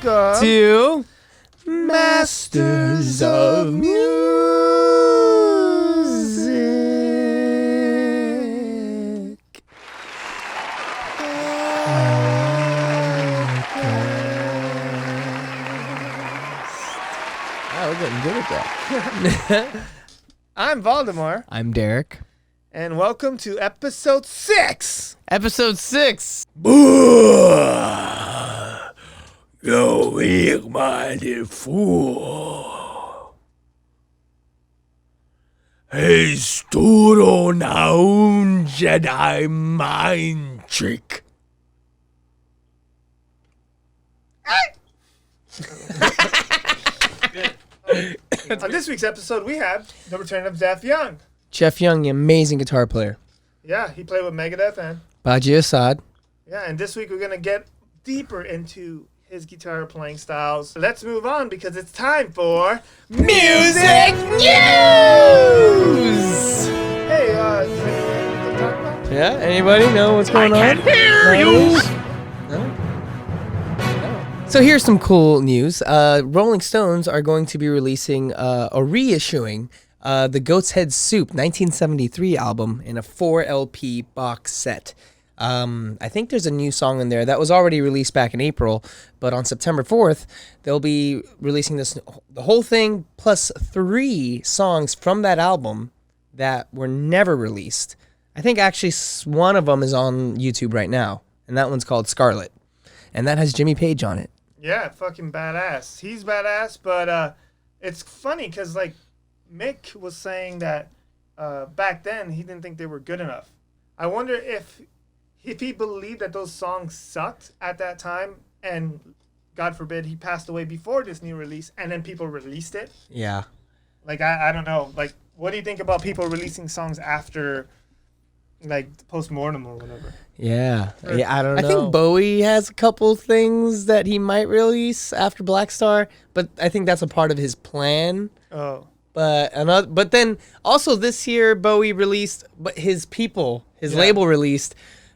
welcome to Masters of Music. Oh, we're getting good at that. I'm Voldemort, I'm Derek. and welcome to episode 6. Episode 6. Yo, ich meine Fool. Hast du noch einen Jedi Mind Trick? On this week's episode, we have the return of Jeff Young. Jeff Young, the amazing guitar player. Yeah, he played with Megadeth and Badi Assad. yeah, and this week we're gonna get deeper into his guitar playing styles. Let's move on because it's time for Music News! Hey, is there anything to talk about? Yeah, anybody know what's going on? hear you. No? So here's some cool news. Rolling Stones are going to be releasing or reissuing the Goat's Head Soup 1973 album in a 4 LP box set. I think there's a new song in there that was already released back in April, but on September 4th, they'll be releasing the whole thing plus 3 songs from that album that were never released. I think actually one of them is on YouTube right now, and that one's called Scarlet, and that has Jimmy Page on it. Yeah, fucking badass. He's badass, but it's funny because like Mick was saying that back then he didn't think they were good enough. I wonder if he believed that those songs sucked at that time, and God forbid he passed away before this new release, and then people released it. Yeah. Like I don't know. Like, what do you think about people releasing songs after, like, post-mortem or whatever? Yeah, I don't know. I know. think Bowie has a couple things that he might release after Black Star, but I think that's a part of his plan. Oh. But then also this year Bowie released, but his label released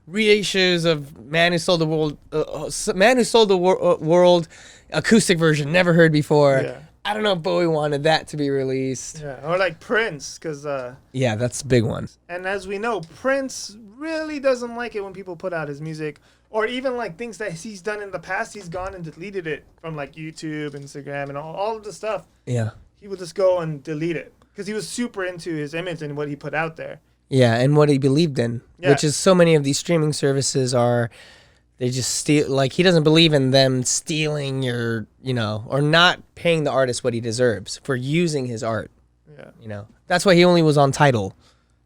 reissues of Man Who Sold the World, acoustic version, never heard before. Yeah. I don't know if Bowie wanted that to be released. Yeah. Or like Prince, because Yeah, that's a big one. and as we know, Prince really doesn't like it when people put out his music, or even like things that he's done in the past. He's gone and deleted it from like YouTube, Instagram, and all of the stuff. Yeah. He would just go and delete it because he was super into his image and what he put out there. Yeah, and what he believed in, Yeah. which is so many of these streaming services they just steal, like he doesn't believe in them stealing your, or not paying the artist what he deserves for using his art. Yeah. That's why he only was on Tidal.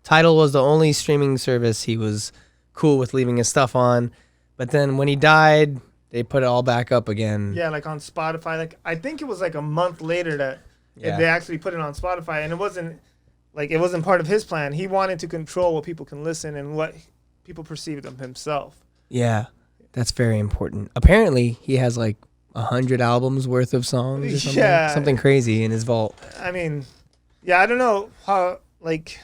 Tidal was the only streaming service he was cool with leaving his stuff on. But then when he died, they put it all back up again. Yeah, like on Spotify. Like I think it was like a month later that Yeah. they actually put it on Spotify, and it wasn't part of his plan. He wanted to control what people can listen and what people perceived of himself. Yeah, that's very important. Apparently, he has like 100 albums worth of songs or something. Yeah. Something crazy in his vault. I mean, yeah, I don't know how, like,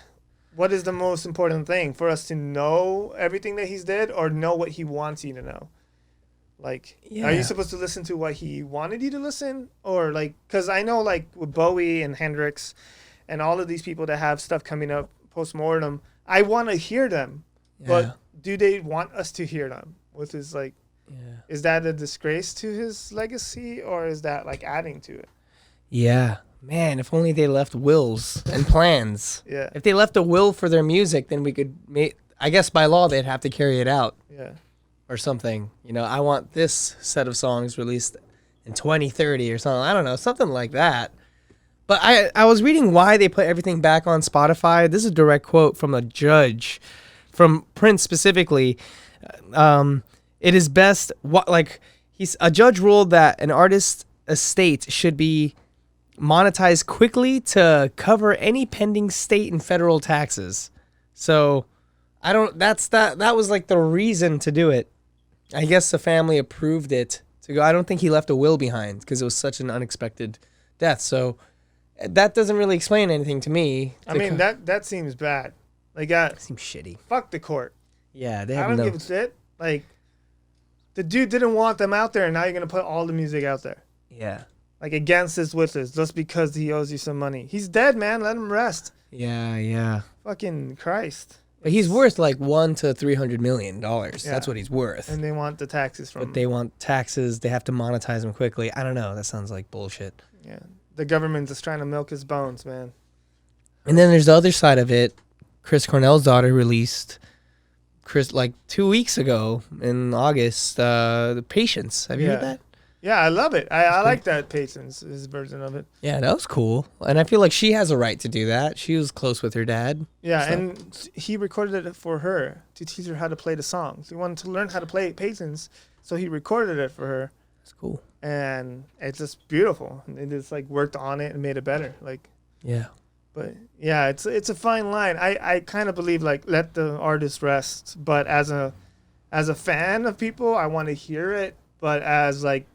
what is the most important thing for us to know everything that he's did or know what he wants you to know? Like, Yeah. Are you supposed to listen to what he wanted you to listen? Or, like, because I know, like, with Bowie and Hendrix and all of these people that have stuff coming up post-mortem, I want to hear them. Yeah. But do they want us to hear them? With his, like, Yeah. is that a disgrace to his legacy or is that, like, adding to it? Yeah. Man, if only they left wills and plans. Yeah. If they left a will for their music, then we could I guess by law they'd have to carry it out Yeah. or something. I want this set of songs released in 2030 or something. I don't know, something like that. But I was reading why they put everything back on Spotify. This is a direct quote from a judge, from Prince specifically. It is best, a judge ruled that an artist's estate should be monetized quickly to cover any pending state and federal taxes. So that was like the reason to do it. I guess the family approved it to go. I don't think he left a will behind because it was such an unexpected death. So that doesn't really explain anything to me. I mean, that seems bad. Like, Seems shitty. fuck the court. Yeah, they I have don't no. give a shit. Like, the dude didn't want them out there, and now you're gonna put all the music out there, Yeah. like against his wishes, just because he owes you some money. He's dead, man. Let him rest. Yeah. Fucking Christ. But he's worth like $100 to $300 million. That's what he's worth. And they want the taxes from him. But they want taxes. They have to monetize him quickly. I don't know. That sounds like bullshit. Yeah. The government is trying to milk his bones, man. And then there's the other side of it. Chris Cornell's daughter released like 2 weeks ago in August, The Patience. Have you heard that? Yeah, I love it. I like that Patience, his version of it. Yeah, that was cool. And I feel like she has a right to do that. She was close with her dad. Yeah, and he recorded it for her to teach her how to play the songs. He wanted to learn how to play Patience, so he recorded it for her. That's cool. And it's just beautiful. They just like worked on it and made it better. Like, yeah. But yeah, it's a fine line. I kind of believe like let the artist rest, but as a fan of people, I want to hear it. But as like,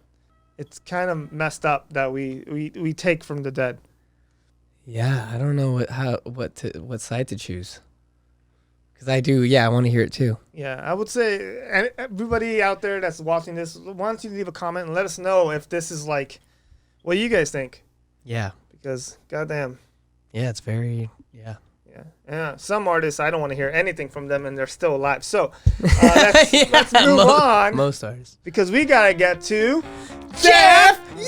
it's kind of messed up that we take from the dead. Yeah, I don't know what side to choose. Because I do, I want to hear it too. Yeah, I would say everybody out there that's watching this, why don't you leave a comment and let us know if this is like, what you guys think? Yeah. Because goddamn. Yeah, it's very, yeah. Yeah. Some artists, I don't want to hear anything from them, and they're still alive. So let's move on. Most artists. Because we got to get to Jeff Young!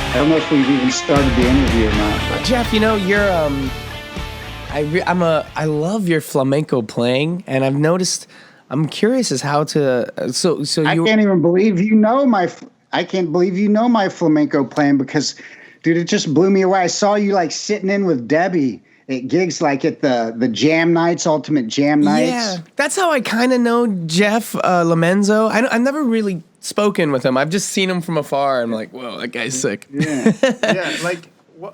I don't know if we've even started the interview or not. But. Jeff, you know, you're, I love your flamenco playing, and I've noticed, I'm curious as how to, so you. I can't even believe I can't believe you know my flamenco playing because, dude, it just blew me away. I saw you like sitting in with Debbie at gigs like at the Jam Nights, Ultimate Jam Nights. Yeah, that's how I kind of know Jeff Lamenzo. I've never really spoken with him. I've just seen him from afar. I'm like, whoa, that guy's sick. Yeah, yeah. Like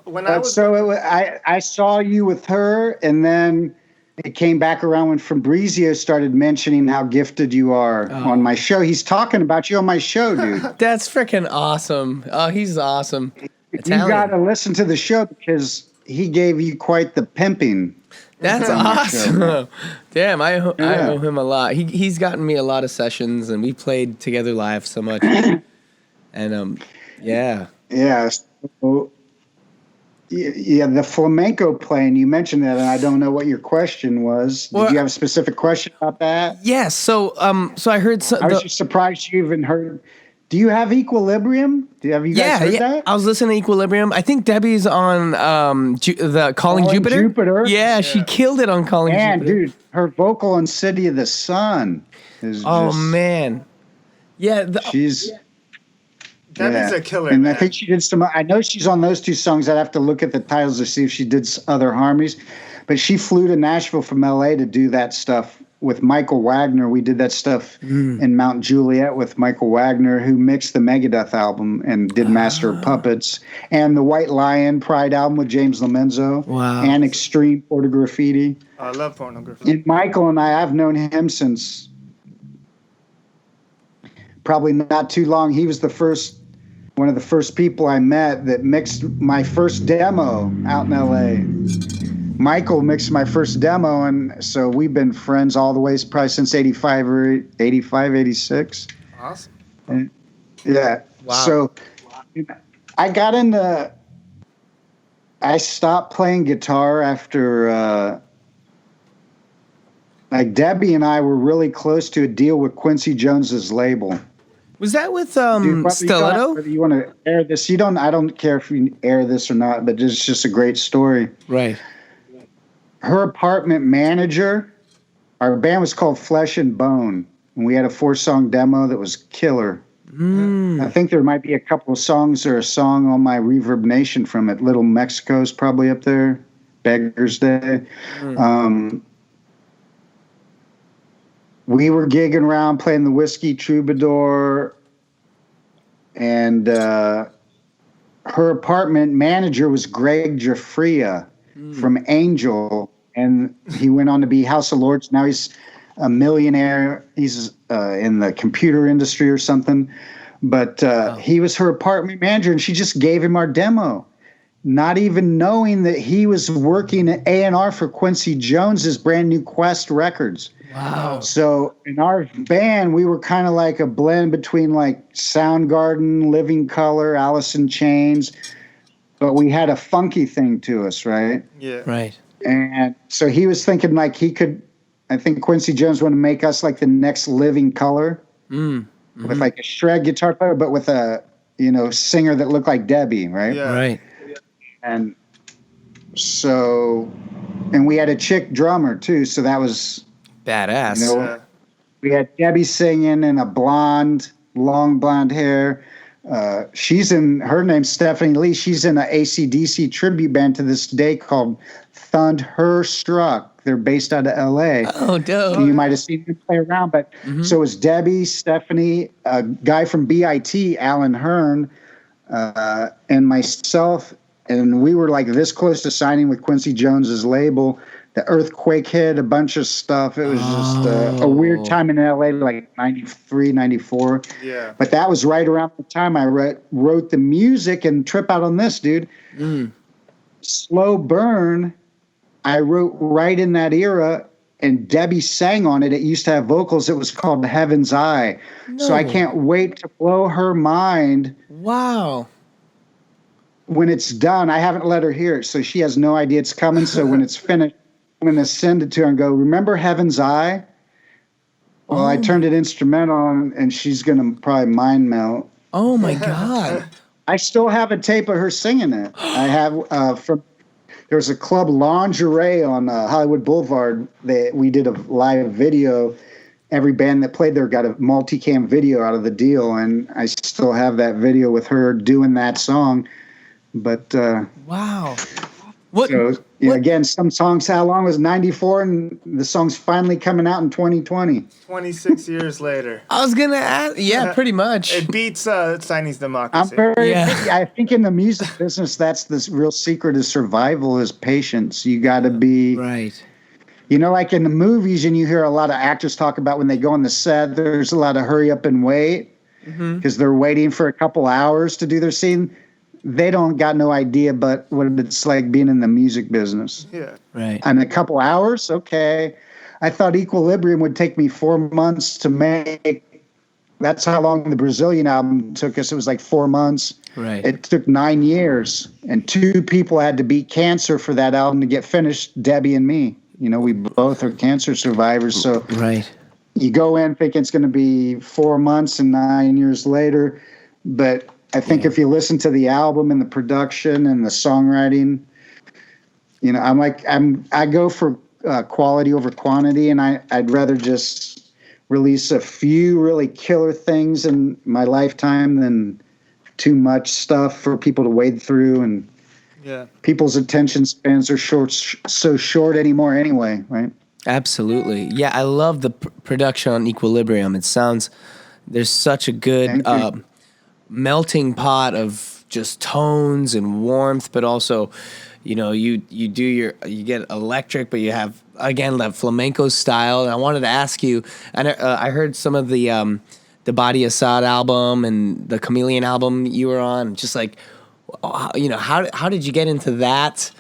when I was I saw you with her, and then it came back around when Fabrizio started mentioning how gifted you are on my show. He's talking about you on my show, dude. That's freaking awesome. Oh, he's awesome. Italian. You got to listen to the show because he gave you quite the pimping. That's awesome. Damn, I owe him a lot. He's gotten me a lot of sessions, and we played together live so much. And yeah. Yeah. So, yeah, the flamenco playing, you mentioned that, and I don't know what your question was. Did you have a specific question about that? Yes. So I heard. I was just surprised you even heard. Do you have Equilibrium? Have you guys heard that? I was listening to Equilibrium. I think Debbie's on the Calling Jupiter. Yeah, she killed it on Calling Jupiter. Man, dude, her vocal on City of the Sun is man. Yeah. Debbie's a killer. And man. I think she did some. I know she's on those two songs. I'd have to look at the titles to see if she did other harmonies. But she flew to Nashville from L.A. to do that stuff with Michael Wagner. We did that stuff in Mount Juliet with Michael Wagner, who mixed the Megadeth album and did Master of Puppets, and the White Lion Pride album with James Lomenzo. Wow. And Extreme Porno Graffiti. I love pornography. And Michael and I've known him since probably not too long. He was one of the first people I met that mixed my first demo out in L.A. Michael mixed my first demo, and so we've been friends all the way probably since 85 or 86. Awesome. And, yeah. Wow. So I stopped playing guitar after like Debbie and I were really close to a deal with Quincy Jones's label. Was that with Stiletto? Whether you want to air this, I don't care if you air this or not, but it's just a great story. Right. Her apartment manager, our band was called Flesh and Bone, and we had a 4-song demo that was killer. I think there might be a couple of songs or a song on my Reverb Nation from it. Little Mexico's probably up there. Beggar's Day. We were gigging around playing the Whiskey Troubadour, and her apartment manager was Greg Jaffria from Angel, and he went on to be House of Lords. Now he's a millionaire. He's in the computer industry or something, but he was her apartment manager, and she just gave him our demo. not even knowing that he was working at A&R for Quincy Jones's brand new Quest Records. Wow. So in our band, we were kind of like a blend between like Soundgarden, Living Colour, Alice in Chains, but we had a funky thing to us, right? Yeah. Right. And so he was thinking like he could, I think Quincy Jones wanted to make us like the next Living Colour with like a shred guitar player, but with a, singer that looked like Debbie, right? Yeah. Right. And so, and we had a chick drummer too, so that was Badass. Yeah. we had Debbie singing and a blonde, long blonde hair. Her name's Stephanie Lee. She's in an AC/DC tribute band to this day called Thunderstruck. They're based out of LA. Oh, dope. You might have seen them play around, but so it was Debbie, Stephanie, a guy from BIT, Alan Hearn, and myself. And we were like this close to signing with Quincy Jones's label. The earthquake hit, a bunch of stuff. It was just a weird time in LA, like 93, 94. Yeah. But that was right around the time I wrote the music and trip out on this, dude. Slow Burn, I wrote right in that era, and Debbie sang on it. It used to have vocals. It was called Heaven's Eye. No. So I can't wait to blow her mind. Wow. When it's done, I haven't let her hear it, so she has no idea it's coming. So when it's finished, I'm going to send it to her and go, remember Heaven's Eye? Well, I turned it instrumental, and she's going to probably mind melt. Oh, my God. I still have a tape of her singing it. I have there was a club Lingerie on Hollywood Boulevard. We did a live video. Every band that played there got a multicam video out of the deal, and I still have that video with her doing that song. But Wow. What? so again, some songs, how long was 94, and the song's finally coming out in 2020. 26 years later. I was going to ask. Yeah, pretty much. It beats Chinese I'm democracy. very, Yeah. I think in the music business, that's the real secret of survival is patience. You got to be, Right. like in the movies, and you hear a lot of actors talk about when they go on the set, there's a lot of hurry up and wait because they're waiting for a couple hours to do their scene. They don't got no idea but what it's like being in the music business. Yeah. Right. And a couple hours, okay. I thought Equilibrium would take me 4 months to make. That's how long the Brazilian album took us. It was like 4 months. Right. It took 9 years. And 2 people had to beat cancer for that album to get finished, Debbie and me. We both are cancer survivors. So Right. you go in thinking it's going to be 4 months and 9 years later. But I think if you listen to the album and the production and the songwriting, I go for quality over quantity, and I'd rather just release a few really killer things in my lifetime than too much stuff for people to wade through. And people's attention spans are so short anymore anyway, right? Absolutely. Yeah, I love the production on Equilibrium. It sounds, there's such a good melting pot of just tones and warmth, but also, you get electric, but you have, again, that flamenco style. And I wanted to ask you, and I heard some of the Badi Assad album and the Chameleon album you were on, just like, how did you get into that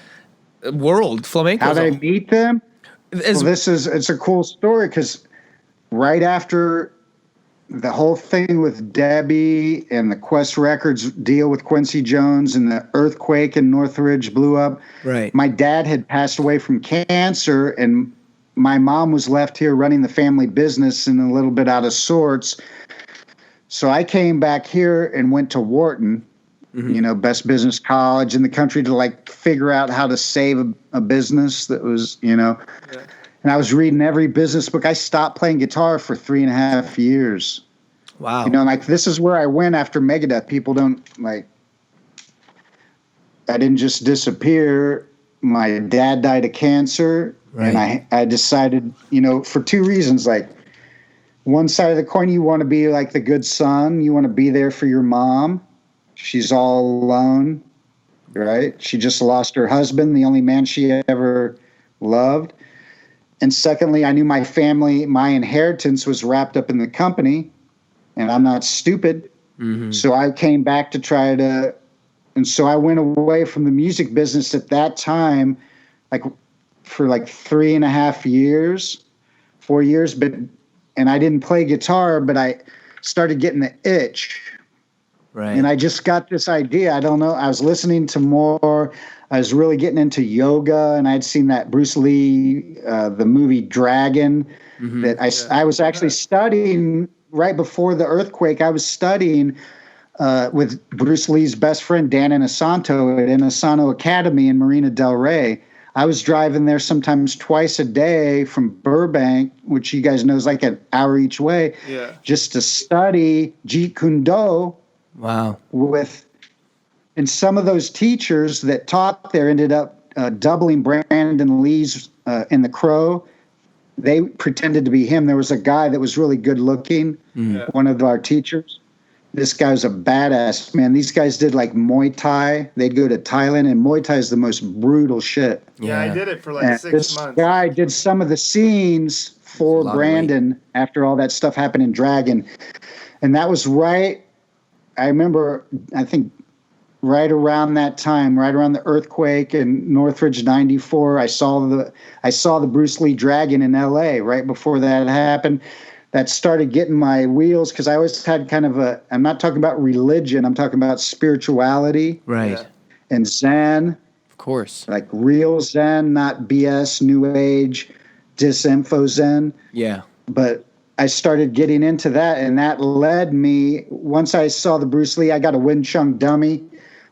world, flamenco? How did I meet them? It's a cool story because right after the whole thing with Debbie and the Quest Records deal with Quincy Jones and the earthquake in Northridge blew up. Right. My dad had passed away from cancer, and my mom was left here running the family business and a little bit out of sorts. So I came back here and went to Wharton, best business college in the country, to like figure out how to save a business that was, And I was reading every business book. I stopped playing guitar for 3.5 years. Wow. This is where I went after Megadeth. People don't I didn't just disappear. My dad died of cancer. Right. And I decided, for 2 reasons. Like, one side of the coin, you want to be like the good son. You want to be there for your mom. She's all alone, right? She just lost her husband, the only man she ever loved. And secondly, I knew my family, my inheritance was wrapped up in the company, and I'm not stupid. So I came back to try to And so I went away from the music business at that time, like for like 3.5 years, 4 years, and I didn't play guitar, but I started getting the itch. Right. And I just got this idea. I don't know. I was listening to more. I was really getting into yoga, and I'd seen that Bruce Lee, the movie Dragon, that I was actually studying right before the earthquake. I was studying with Bruce Lee's best friend, Dan Inosanto, at Inosanto Academy in Marina del Rey. I was driving there sometimes twice a day from Burbank, which you guys know is like an hour each way, just to study Jeet Kune Do. Wow. And some of those teachers that taught there ended up doubling Brandon Lee's in The Crow. They pretended to be him. There was a guy that was really good looking, one of our teachers. This guy was a badass, man. These guys did like Muay Thai. They'd go to Thailand, and Muay Thai is the most brutal shit. Yeah, I did it for like 6 months. This guy did some of the scenes for Brandon after all that stuff happened in Dragon. And that was right, I remember, I think right around that time, right around the earthquake in Northridge 94, I saw the Bruce Lee Dragon in LA right before that happened. That started getting my wheels, because I always had kind of I'm not talking about religion, I'm talking about spirituality. Right. And Zen. Of course. Like real Zen, not BS, New Age, disinfo Zen. Yeah. But I started getting into that, and that led me, once I saw the Bruce Lee, I got a Wing Chun dummy.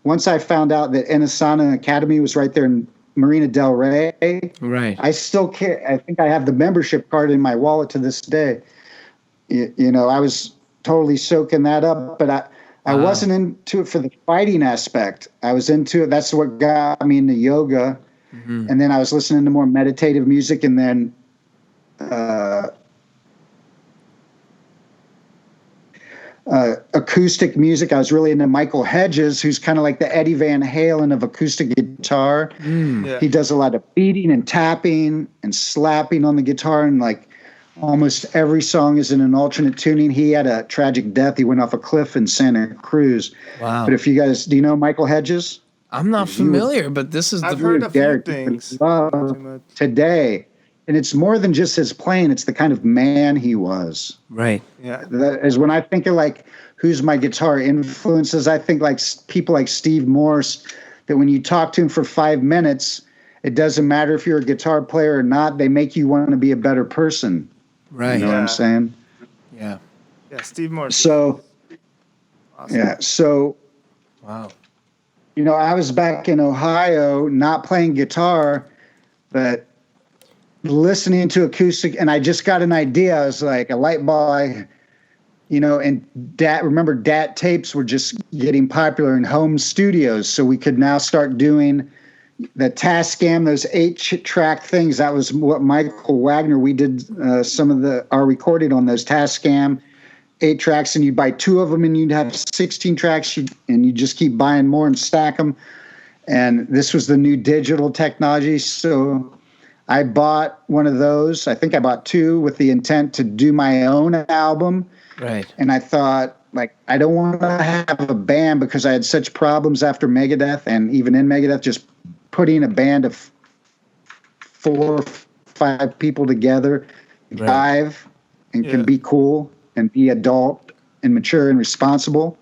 Once I found out that Inosanto Academy was right there in Marina del Rey. Right. I still care. I think I have the membership card in my wallet to this day. You know, I was totally soaking that up, but I wasn't into it for the fighting aspect. I was into it. That's what got me into yoga. And then I was listening to more meditative music, and then acoustic music. I was really into Michael Hedges, who's kind of like the Eddie Van Halen of acoustic guitar. He does a lot of beating and tapping and slapping on the guitar, and like almost every song is in an alternate tuning. He had a tragic death. He went off a cliff in Santa Cruz. Wow. But if you guys, do you know Michael Hedges? I'm not familiar, but this is I've heard a few things. Today. And it's more than just his playing. It's the kind of man he was. Right. Yeah. That is when I think of like, who's my guitar influences, I think like people like Steve Morse, that when you talk to him for 5 minutes, it doesn't matter if you're a guitar player or not, they make you want to be a better person. Right. You know what I'm saying? Yeah. Yeah, Steve Morse. So, Awesome. yeah. So, Wow. you know, I was back in Ohio, not playing guitar, but listening to acoustic, and I just got an idea. I was like, a light bulb, you know, and remember DAT tapes were just getting popular in home studios, so we could now start doing the Tascam, those 8-track things. That was what Michael Wagner, we did some of our recording on those Tascam 8 tracks, and you'd buy 2 of them and you'd have 16 tracks, and you just keep buying more and stack them. And this was the new digital technology. So I bought one of those. I think I bought 2 with the intent to do my own album. Right. And I thought, like, I don't want to have a band, because I had such problems after Megadeth, and even in Megadeth, just putting a band of 4 or 5 people together, dive, and can be cool and be adult and mature and responsible.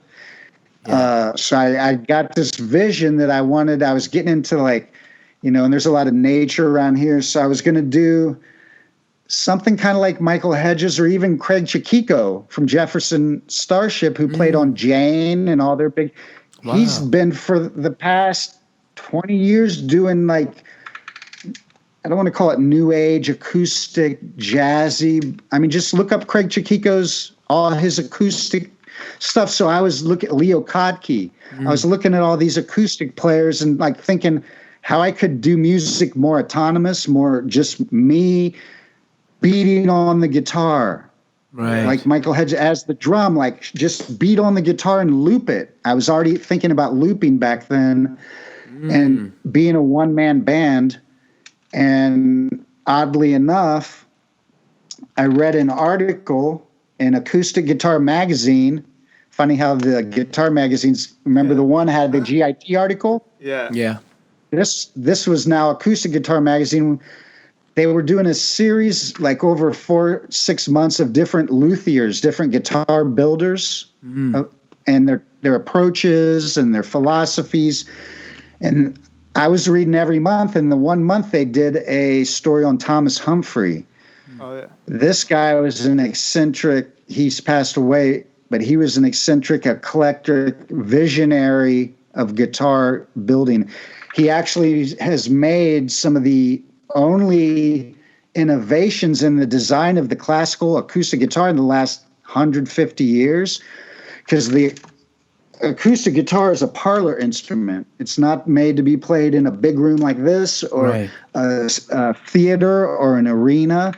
So I got this vision that I was getting into, like, you know, and there's a lot of nature around here. So I was going to do something kind of like Michael Hedges, or even Craig Chiquiko from Jefferson Starship, who played on Jane and all their big. Wow. He's been for the past 20 years doing, like, I don't want to call it new age, acoustic, jazzy. I mean, just look up Craig Chiquiko's, all his acoustic stuff. So I was looking at Leo Kottke. I was looking at all these acoustic players and like thinking how I could do music more autonomous, more just me beating on the guitar. Right. Like Michael Hedges as the drum, like just beat on the guitar and loop it. I was already thinking about looping back then and being a one-man band. And oddly enough, I read an article in Acoustic Guitar Magazine Funny how the guitar magazines, remember the one had the GIT article? Yeah. Yeah. This was now Acoustic Guitar Magazine. They were doing a series like over 4-6 months of different luthiers, different guitar builders, and their approaches and their philosophies. And I was reading every month, and the one month they did a story on Thomas Humphrey. Oh yeah. This guy was an eccentric. He's passed away, but he was an eccentric, eclectic, visionary of guitar building. He actually has made some of the only innovations in the design of the classical acoustic guitar in the last 150 years, because the acoustic guitar is a parlor instrument. It's not made to be played in a big room like this or a theater or an arena.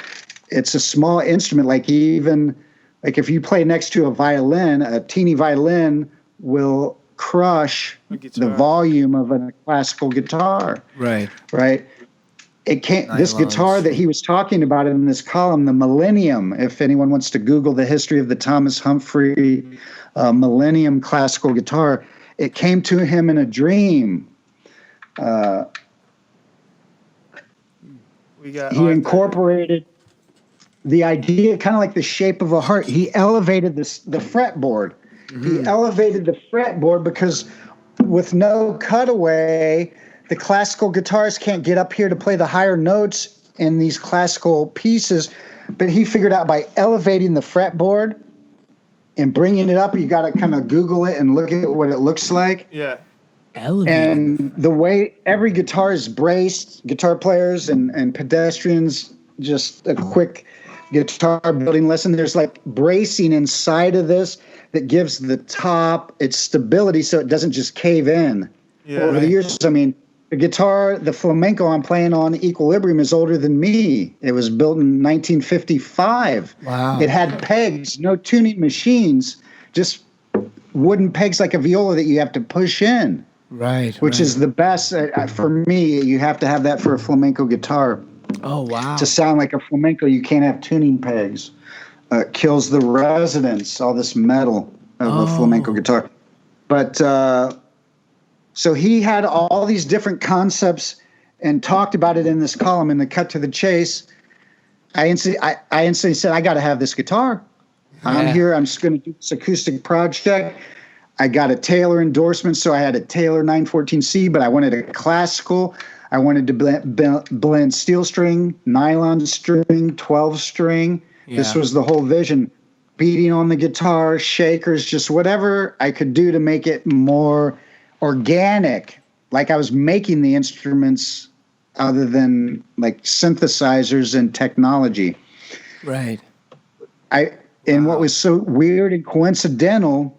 It's a small instrument. Like if you play next to a violin, a teeny violin will crush the volume of a classical guitar. Right. It can't. This guitar that he was talking about in this column, the Millennium. If anyone wants to Google the history of the Thomas Humphrey Millennium classical guitar, it came to him in a dream. He incorporated the idea, kind of like the shape of a heart. He elevated the fretboard. He elevated the fretboard because with no cutaway, the classical guitarists can't get up here to play the higher notes in these classical pieces. But he figured out by elevating the fretboard and bringing it up, you got to kind of Google it and look at what it looks like. Yeah. And the way every guitar is braced, guitar players and pedestrians, just a quick guitar building lesson. There's like bracing inside of this that gives the top its stability so it doesn't just cave in. Yeah, over the years, I mean, the guitar, the flamenco I'm playing on, Equilibrium, is older than me. It was built in 1955. Wow. It had pegs, no tuning machines, just wooden pegs like a viola that you have to push in. Which is the best. For me, you have to have that for a flamenco guitar. Oh, wow. To sound like a flamenco, you can't have tuning pegs. Kills the resonance, all this metal of a flamenco guitar. But so he had all these different concepts and talked about it in this column. And the cut to the chase, I instantly said, I got to have this guitar. Yeah. I'm here. I'm just going to do this acoustic project. I got a Taylor endorsement, so I had a Taylor 914C, but I wanted a classical. I wanted to blend steel string, nylon string, 12 string. Yeah. This was the whole vision. Beating on the guitar, shakers, just whatever I could do to make it more organic, like I was making the instruments other than like synthesizers and technology. And what was so weird and coincidental,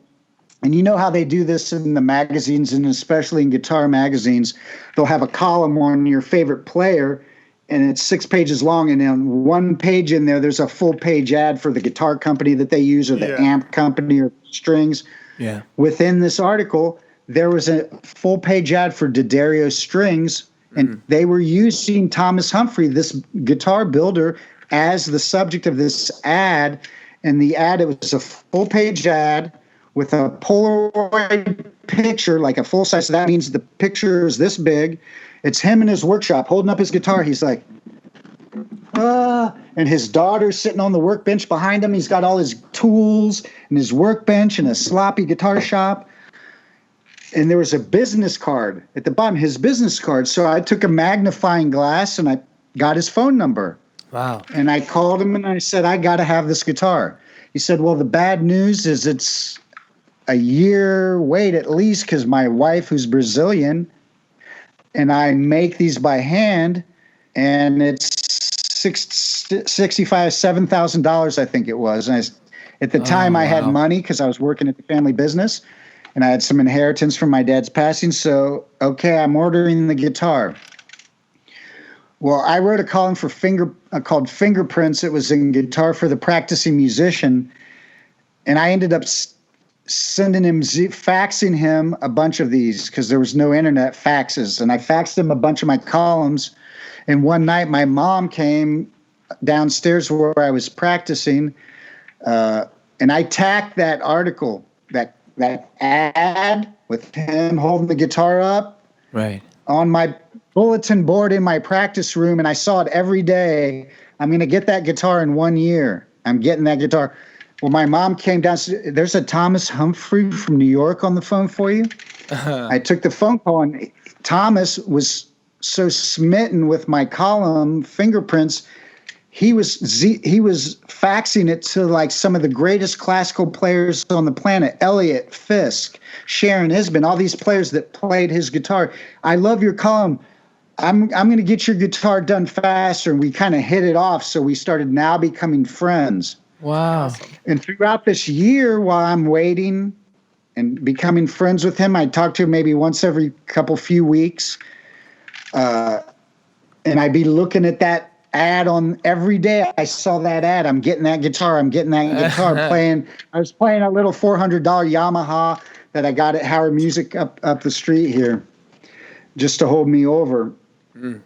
and you know how they do this in the magazines and especially in guitar magazines, they'll have a column on your favorite player and it's 6 pages long, and on one page in there, there's a full page ad for the guitar company that they use or the amp company or strings. Yeah. Within this article, there was a full page ad for D'Addario strings, and they were using Thomas Humphrey, this guitar builder, as the subject of this ad. And the ad, it was a full page ad with a Polaroid picture, like a full size. So that means the picture is this big. It's him in his workshop holding up his guitar. He's like, and his daughter's sitting on the workbench behind him. He's got all his tools and his workbench and a sloppy guitar shop. And there was a business card at the bottom, his business card. So I took a magnifying glass and I got his phone number. Wow. And I called him and I said, I got to have this guitar. He said, well, the bad news is it's a year wait at least, because my wife, who's Brazilian, and I make these by hand, and it's $7,000, I think it was. And at the time, I had money because I was working at the family business, and I had some inheritance from my dad's passing. So, okay, I'm ordering the guitar. Well, I wrote a column for called Fingerprints. It was in Guitar for the Practicing Musician, and I ended up sending him, faxing him a bunch of these because there was no internet faxes. And I faxed him a bunch of my columns. And one night my mom came downstairs where I was practicing, and I tacked that article that ad with him holding the guitar up Right. on my bulletin board in my practice room, and I saw it every day. I'm going to get that guitar in 1 year. I'm getting that guitar. Well, my mom came down. There's a Thomas Humphrey from New York on the phone for you. I took the phone call, and Thomas was so smitten with my column, Fingerprints, he was faxing it to like some of the greatest classical players on the planet, Elliott, Fisk, Sharon Isbin, all these players that played his guitar. I love your column. I'm going to get your guitar done faster. And we kind of hit it off. So we started now becoming friends. Wow. And throughout this year, while I'm waiting and becoming friends with him, I talk to him maybe once every few weeks. And I'd be looking at that ad on every day. I saw that ad. I'm getting that guitar. I'm getting that guitar. I was playing a little $400 Yamaha that I got at Howard Music up the street here, just to hold me over. Mm.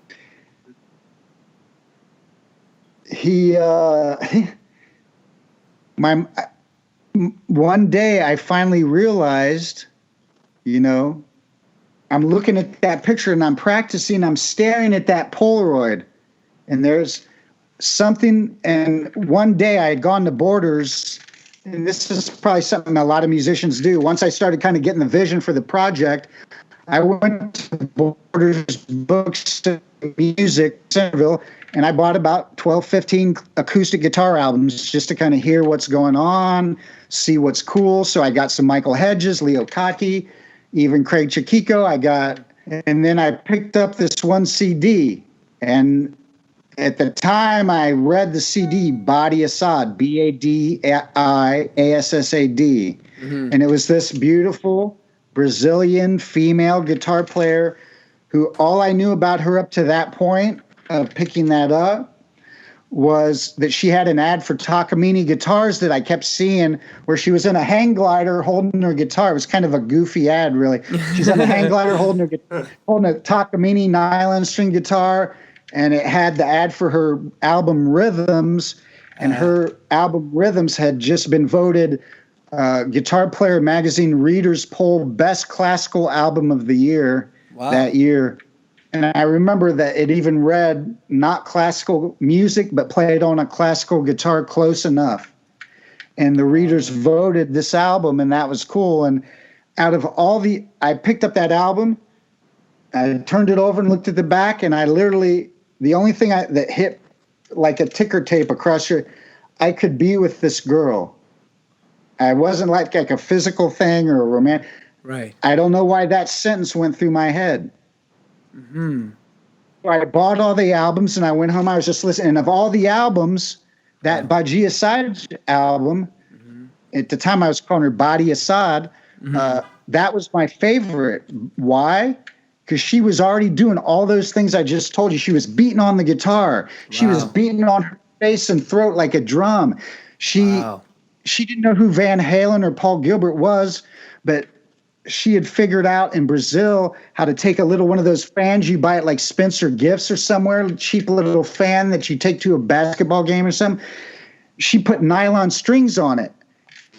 One day I finally realized, I'm looking at that picture and I'm practicing. I'm staring at that Polaroid. And there's something, and one day I had gone to Borders, and this is probably something a lot of musicians do. Once I started kind of getting the vision for the project, I went to Borders Books to Music, Centerville, and I bought about 12, 15 acoustic guitar albums just to kind of hear what's going on, see what's cool. So I got some Michael Hedges, Leo Kottke, even Craig Chiquico. And then I picked up this one CD, and at the time, I read the CD, Badi Assad, Badiassad, mm-hmm. And it was this beautiful Brazilian female guitar player who all I knew about her up to that point of picking that up was that she had an ad for Takamine guitars that I kept seeing where she was in a hang glider holding her guitar. It was kind of a goofy ad, really. She's on a hang glider holding a Takamine nylon string guitar. And it had the ad for her album Rhythms, and her album Rhythms had just been voted Guitar Player Magazine Reader's Poll Best Classical Album of the Year that year. And I remember that it even read not classical music, but played on a classical guitar close enough. And the readers voted this album, and that was cool. And out of I picked up that album, I turned it over and looked at the back, and I literally... The only thing that hit like a ticker tape across I could be with this girl. I wasn't like a physical thing or a romantic. Right. I don't know why that sentence went through my head. Mm-hmm. So I bought all the albums and I went home. I was just listening. And of all the albums, that Badi Assad album, mm-hmm. At the time I was calling her Badi Assad, mm-hmm. That was my favorite. Why? Because she was already doing all those things I just told you. She was beating on the guitar. She was beating on her face and throat like a drum. She didn't know who Van Halen or Paul Gilbert was, but she had figured out in Brazil how to take a little one of those fans you buy at like Spencer Gifts or somewhere, cheap little fan that you take to a basketball game or something. She put nylon strings on it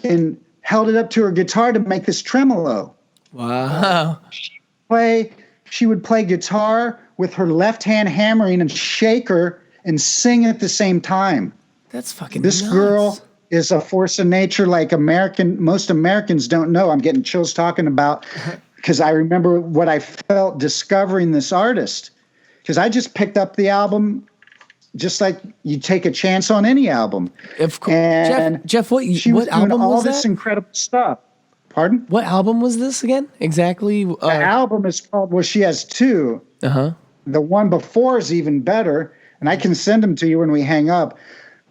and held it up to her guitar to make this tremolo. Wow. She would play guitar with her left hand hammering and shaker and sing at the same time. That's fucking This nuts. girl is a force of nature like most Americans don't know. I'm getting chills talking about because I remember what I felt discovering this artist. Because I just picked up the album just like you take a chance on any album. Of course. And Jeff, what was album doing all was this that? Incredible stuff. Pardon? What album was this again? Exactly. The album is called, she has two. Uh-huh. The one before is even better, and I can send them to you when we hang up.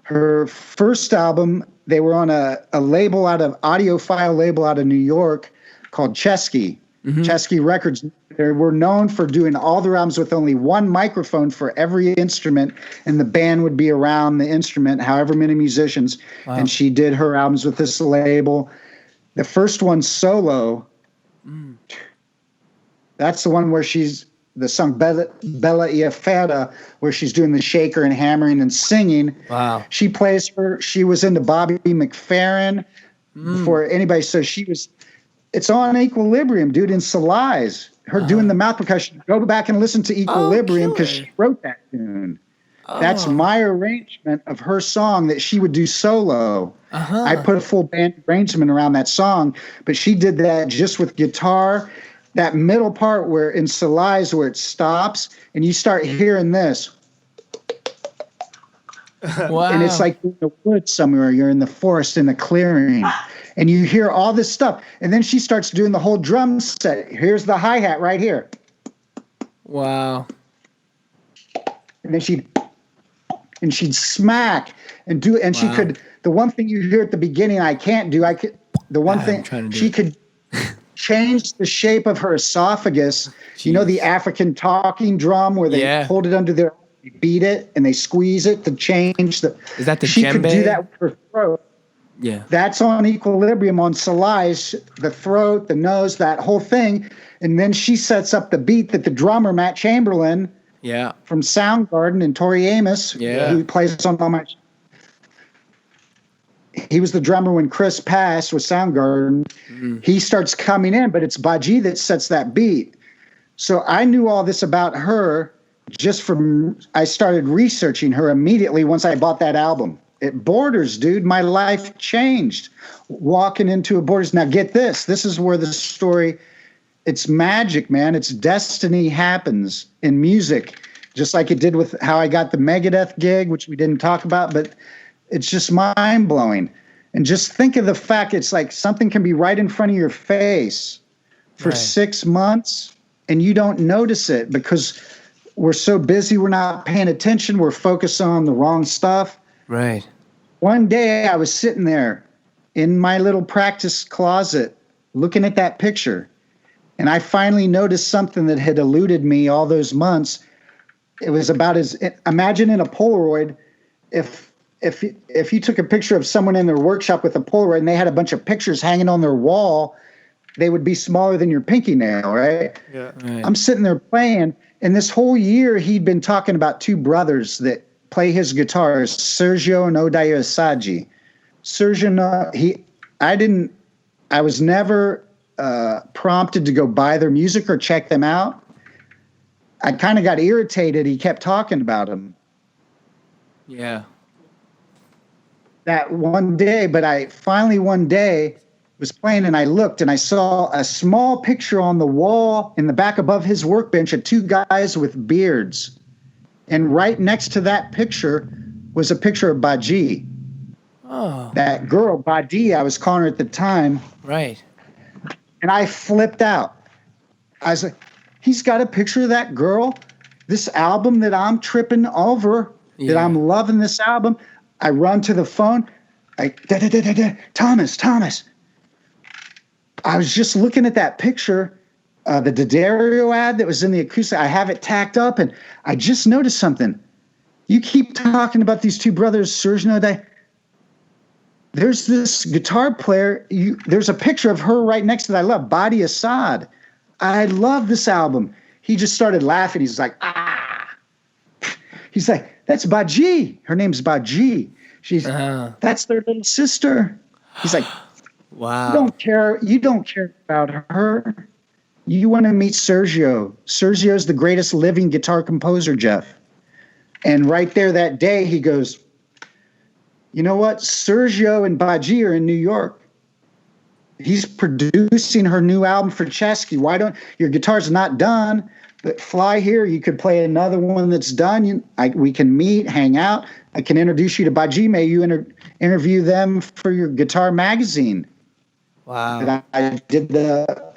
Her first album, they were on a label audiophile label out of New York called Chesky. Mm-hmm. Chesky Records. They were known for doing all their albums with only one microphone for every instrument, and the band would be around the instrument, however many musicians. Wow. And she did her albums with this label. The first one, Solo, that's the one where the song Bella e Fera, where she's doing the shaker and hammering and singing. Wow. She was into Bobby McFerrin, before anybody. So it's on Equilibrium, dude, in Salai's. Her doing the mouth percussion. Go back and listen to Equilibrium because she wrote that tune. That's my arrangement of her song that she would do solo. I put a full band arrangement around that song, but she did that just with guitar. That middle part where in Salai's where it stops and you start hearing this. Wow. And it's like in the woods somewhere. You're in the forest in a clearing. And you hear all this stuff. And then she starts doing the whole drum set. Here's the hi-hat right here. Wow. And then she'd smack and do it. And she could, the one thing you hear at the beginning, she could change the shape of her esophagus. Jeez. You know, the African talking drum where they hold it under their, beat it and they squeeze it to change the. Is that the she djembe? Could do that with her throat. Yeah. That's on Equilibrium on Salai's, the throat, the nose, that whole thing. And then she sets up the beat that the drummer, Matt Chamberlain, from Soundgarden, and Tori Amos, who plays on all my. He was the drummer when Chris passed with Soundgarden. He starts coming in, but it's Badi that sets that beat. So I knew all this about her just from, I started researching her immediately once I bought that album. At Borders, dude, my life changed. Walking into a Borders. Now get this. This is where the story, it's magic, man. It's destiny happens in music, just like it did with how I got the Megadeth gig, which we didn't talk about, but it's just mind-blowing. And just think of the fact it's like something can be right in front of your face for 6 months and you don't notice it because we're so busy, we're not paying attention, we're focused on the wrong stuff. Right. One day I was sitting there in my little practice closet looking at that picture, and I finally noticed something that had eluded me all those months. It was about imagine in a Polaroid, if you took a picture of someone in their workshop with a Polaroid and they had a bunch of pictures hanging on their wall, they would be smaller than your pinky nail, right? Yeah. Right. I'm sitting there playing, and this whole year he'd been talking about two brothers that play his guitar, Sergio and Odayo Assaji. Sergio, I was never prompted to go buy their music or check them out. I kind of got irritated. He kept talking about them. Yeah. That one day, but I finally one day was playing and I looked and I saw a small picture on the wall in the back above his workbench of two guys with beards. And right next to that picture was a picture of Badi. Oh. That girl, Badi, I was calling her at the time. Right. And I flipped out. I was like, he's got a picture of that girl. This album that I'm tripping over, that I'm loving this album. I run to the phone. Thomas. I was just looking at that picture. The D'Addario ad that was in the Acoustic, I have it tacked up, and I just noticed something. You keep talking about these two brothers, Sergio Day. There's this guitar player. There's a picture of her right next to that. I love Badi Assad. I love this album. He just started laughing. He's like, ah. He's like, that's Badi. Her name's Badi. That's their little sister. He's like, wow. You don't care about her. You want to meet Sergio. Sergio's the greatest living guitar composer, Jeff. And right there that day, he goes, you know what? Sergio and Badi are in New York. He's producing her new album for Chesky. Your guitar's not done, but fly here. You could play another one that's done. We can meet, hang out. I can introduce you to Badi. May you interview them for your guitar magazine. Wow. And I did the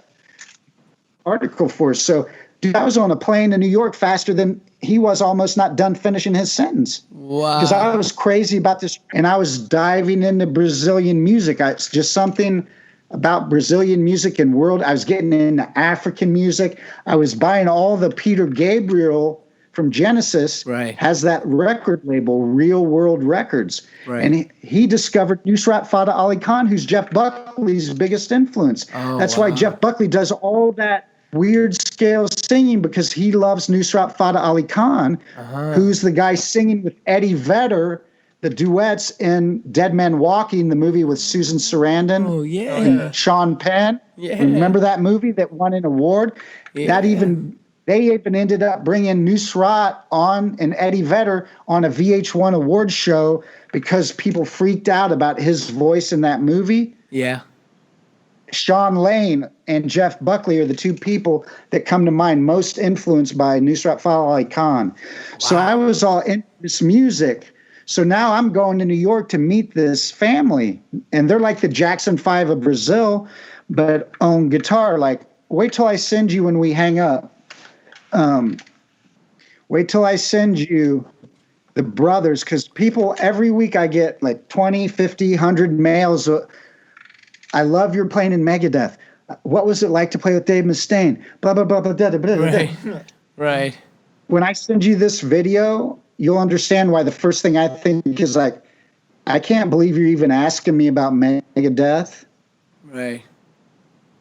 article for us. So, dude, I was on a plane to New York faster than he was, almost not done finishing his sentence. Wow. Because I was crazy about this, and I was diving into Brazilian music. It's just something about Brazilian music and world. I was getting into African music. I was buying all the Peter Gabriel from Genesis. Right. Has that record label, Real World Records. Right. And he discovered Nusrat Fateh Ali Khan, who's Jeff Buckley's biggest influence. Oh, That's why Jeff Buckley does all that weird scale singing, because he loves Nusrat Fateh Ali Khan, who's the guy singing with Eddie Vedder the duets in Dead Man Walking, the movie with Susan Sarandon Oh yeah. and Sean Penn. Yeah. Remember that movie that won an award? Yeah. They even ended up bringing Nusrat on and Eddie Vedder on a VH1 award show because people freaked out about his voice in that movie. Yeah. Sean Lane and Jeff Buckley are the two people that come to mind most influenced by Nusrat Fateh Ali Khan. Wow. So I was all into this music. So now I'm going to New York to meet this family, and they're like the Jackson 5 of Brazil, but on guitar. Like, wait till I send you when we hang up. Wait till I send you the brothers, because people every week I get like 20, 50, 100 mails. I love your playing in Megadeth. What was it like to play with Dave Mustaine? Blah, blah, blah, blah, blah, blah, blah. Right. Right. When I send you this video, you'll understand why the first thing I think is like, I can't believe you're even asking me about Megadeth. Right.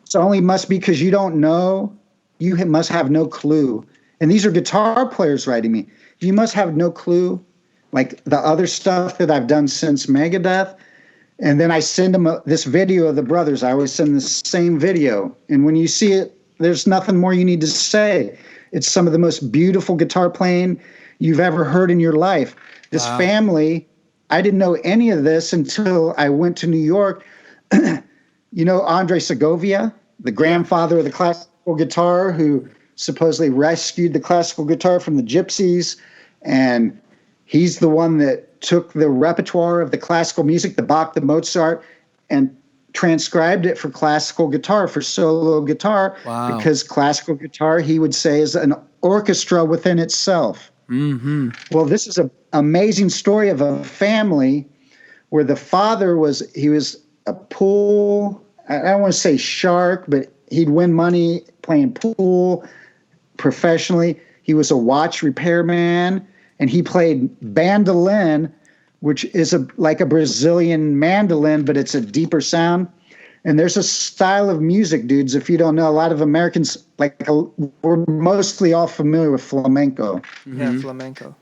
It's only must be because you don't know. You must have no clue. And these are guitar players writing me. You must have no clue. Like the other stuff that I've done since Megadeth. And then I send them this video of the brothers. I always send the same video. And when you see it, there's nothing more you need to say. It's some of the most beautiful guitar playing you've ever heard in your life. This family, I didn't know any of this until I went to New York. You know Andre Segovia, the grandfather of the classical guitar, who supposedly rescued the classical guitar from the gypsies. And he's the one that took the repertoire of the classical music, the Bach, the Mozart, and transcribed it for classical guitar, for solo guitar. Wow. Because classical guitar, he would say, is an orchestra within itself. Mm-hmm. Well, this is an amazing story of a family where the father was a pool, I don't want to say shark, but he'd win money playing pool professionally. He was a watch repairman, and he played bandolin, which is like a Brazilian mandolin, but it's a deeper sound. And there's a style of music, dudes, if you don't know, a lot of Americans, we're mostly all familiar with flamenco. Mm-hmm. Yeah, flamenco.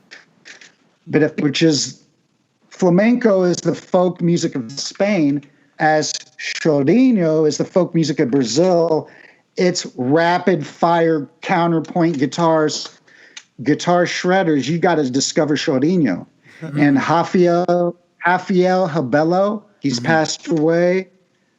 Flamenco is the folk music of Spain, as chorinho is the folk music of Brazil. It's rapid fire counterpoint guitars, guitar shredders. You got to discover chorinho. Mm-hmm. And Rafael Rebelo, he's passed away.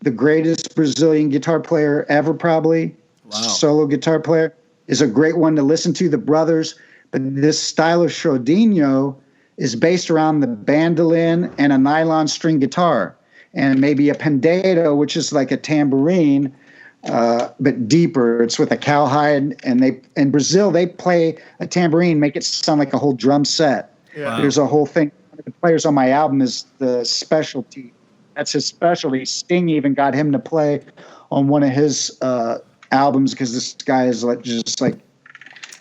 The greatest Brazilian guitar player ever, probably. Wow. Solo guitar player, is a great one to listen to, the brothers. But this style of chorinho is based around the bandolin and a nylon string guitar, and maybe a pandeiro, which is like a tambourine, but deeper. It's with a cowhide, and in Brazil they play a tambourine, make it sound like a whole drum set. Yeah. Wow. There's a whole thing. One of the players on my album is the specialty. That's his specialty. Sting even got him to play on one of his albums because this guy is just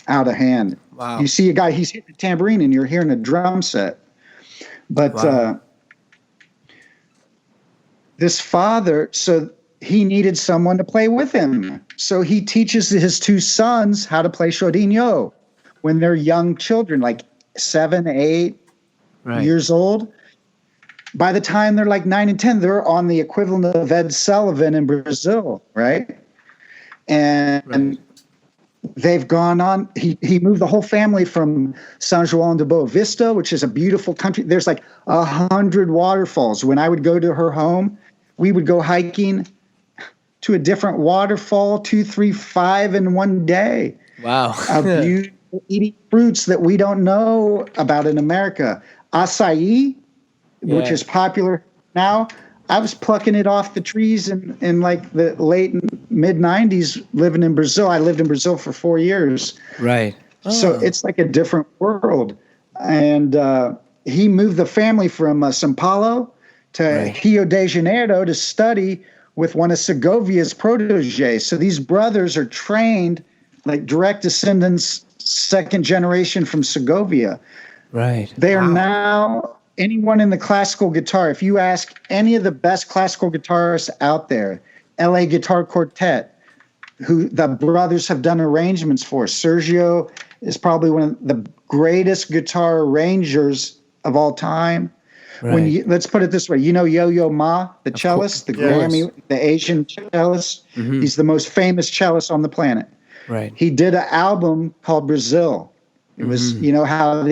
out of hand. Wow. You see a guy, he's hitting a tambourine and you're hearing a drum set. But this father, so he needed someone to play with him. So he teaches his two sons how to play chorinho when they're young children, like 7, 8 years old. By the time they're like 9 and 10, they're on the equivalent of Ed Sullivan in Brazil, right? And they've gone on. He moved the whole family from São João de Boa Vista, which is a beautiful country. There's like 100 waterfalls. When I would go to her home, we would go hiking to a different waterfall, 2, 3, 5 in one day. Wow. Eating fruits that we don't know about in America. Acai, which is popular now. I was plucking it off the trees in like the late mid 90s living in Brazil. I lived in Brazil for 4 years. Right. Oh. So it's like a different world. And he moved the family from São Paulo to Rio de Janeiro to study with one of Segovia's proteges. So these brothers are trained like direct descendants, second generation from Segovia. Right. They are now... Anyone in the classical guitar, if you ask any of the best classical guitarists out there, LA Guitar Quartet, who the brothers have done arrangements for. Sergio is probably one of the greatest guitar arrangers of all time. Right. Let's put it this way, Yo-Yo Ma, the cellist, the Grammy, the Asian cellist. Mm-hmm. He's the most famous cellist on the planet. Right. He did an album called Brazil. It was, how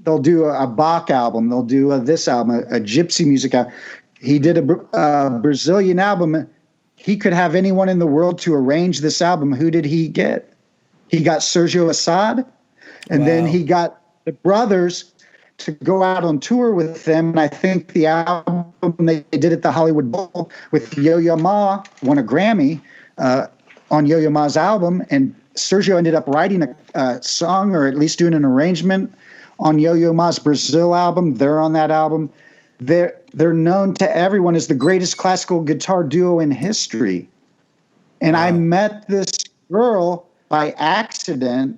they'll do a Bach album, they'll do this album, a gypsy music album. He did a Brazilian album. He could have anyone in the world to arrange this album. Who did he get? He got Sergio Assad, and then he got the brothers to go out on tour with them. And I think the album they did at the Hollywood Bowl with Yo-Yo Ma won a Grammy on Yo-Yo Ma's album, and Sergio ended up writing a song, or at least doing an arrangement on Yo-Yo Ma's Brazil album. They're on that album. They're known to everyone as the greatest classical guitar duo in history. And I met this girl by accident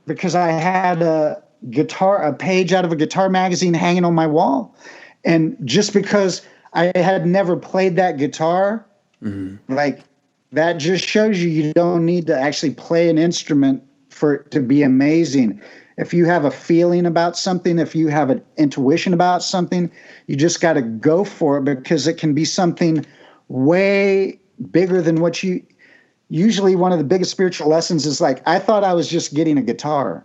because I had a page out of a guitar magazine hanging on my wall. And just because I had never played that guitar, like, that just shows you don't need to actually play an instrument for it to be amazing. If you have a feeling about something, if you have an intuition about something, you just got to go for it, because it can be something way bigger than what you usually. One of the biggest spiritual lessons is like, I thought I was just getting a guitar.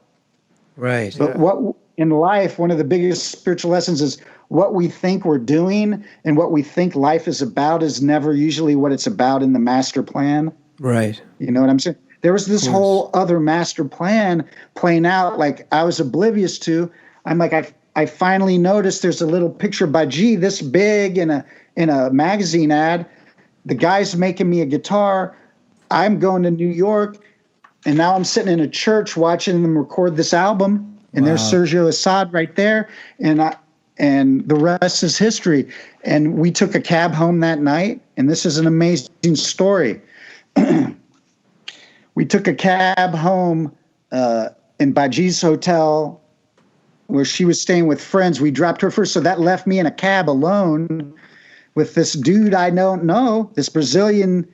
Right. But what in life, one of the biggest spiritual lessons is what we think we're doing and what we think life is about is never usually what it's about in the master plan. Right. You know what I'm saying? There was this whole other master plan playing out, like I was oblivious to. I'm like, I finally noticed there's a little picture by G this big in a magazine ad. The guy's making me a guitar. I'm going to New York, and now I'm sitting in a church watching them record this album. And there's Sergio Assad right there, and the rest is history. And we took a cab home that night, and this is an amazing story. We took a cab home in Baji's hotel where she was staying with friends. We dropped her first, so that left me in a cab alone with this dude I don't know, this Brazilian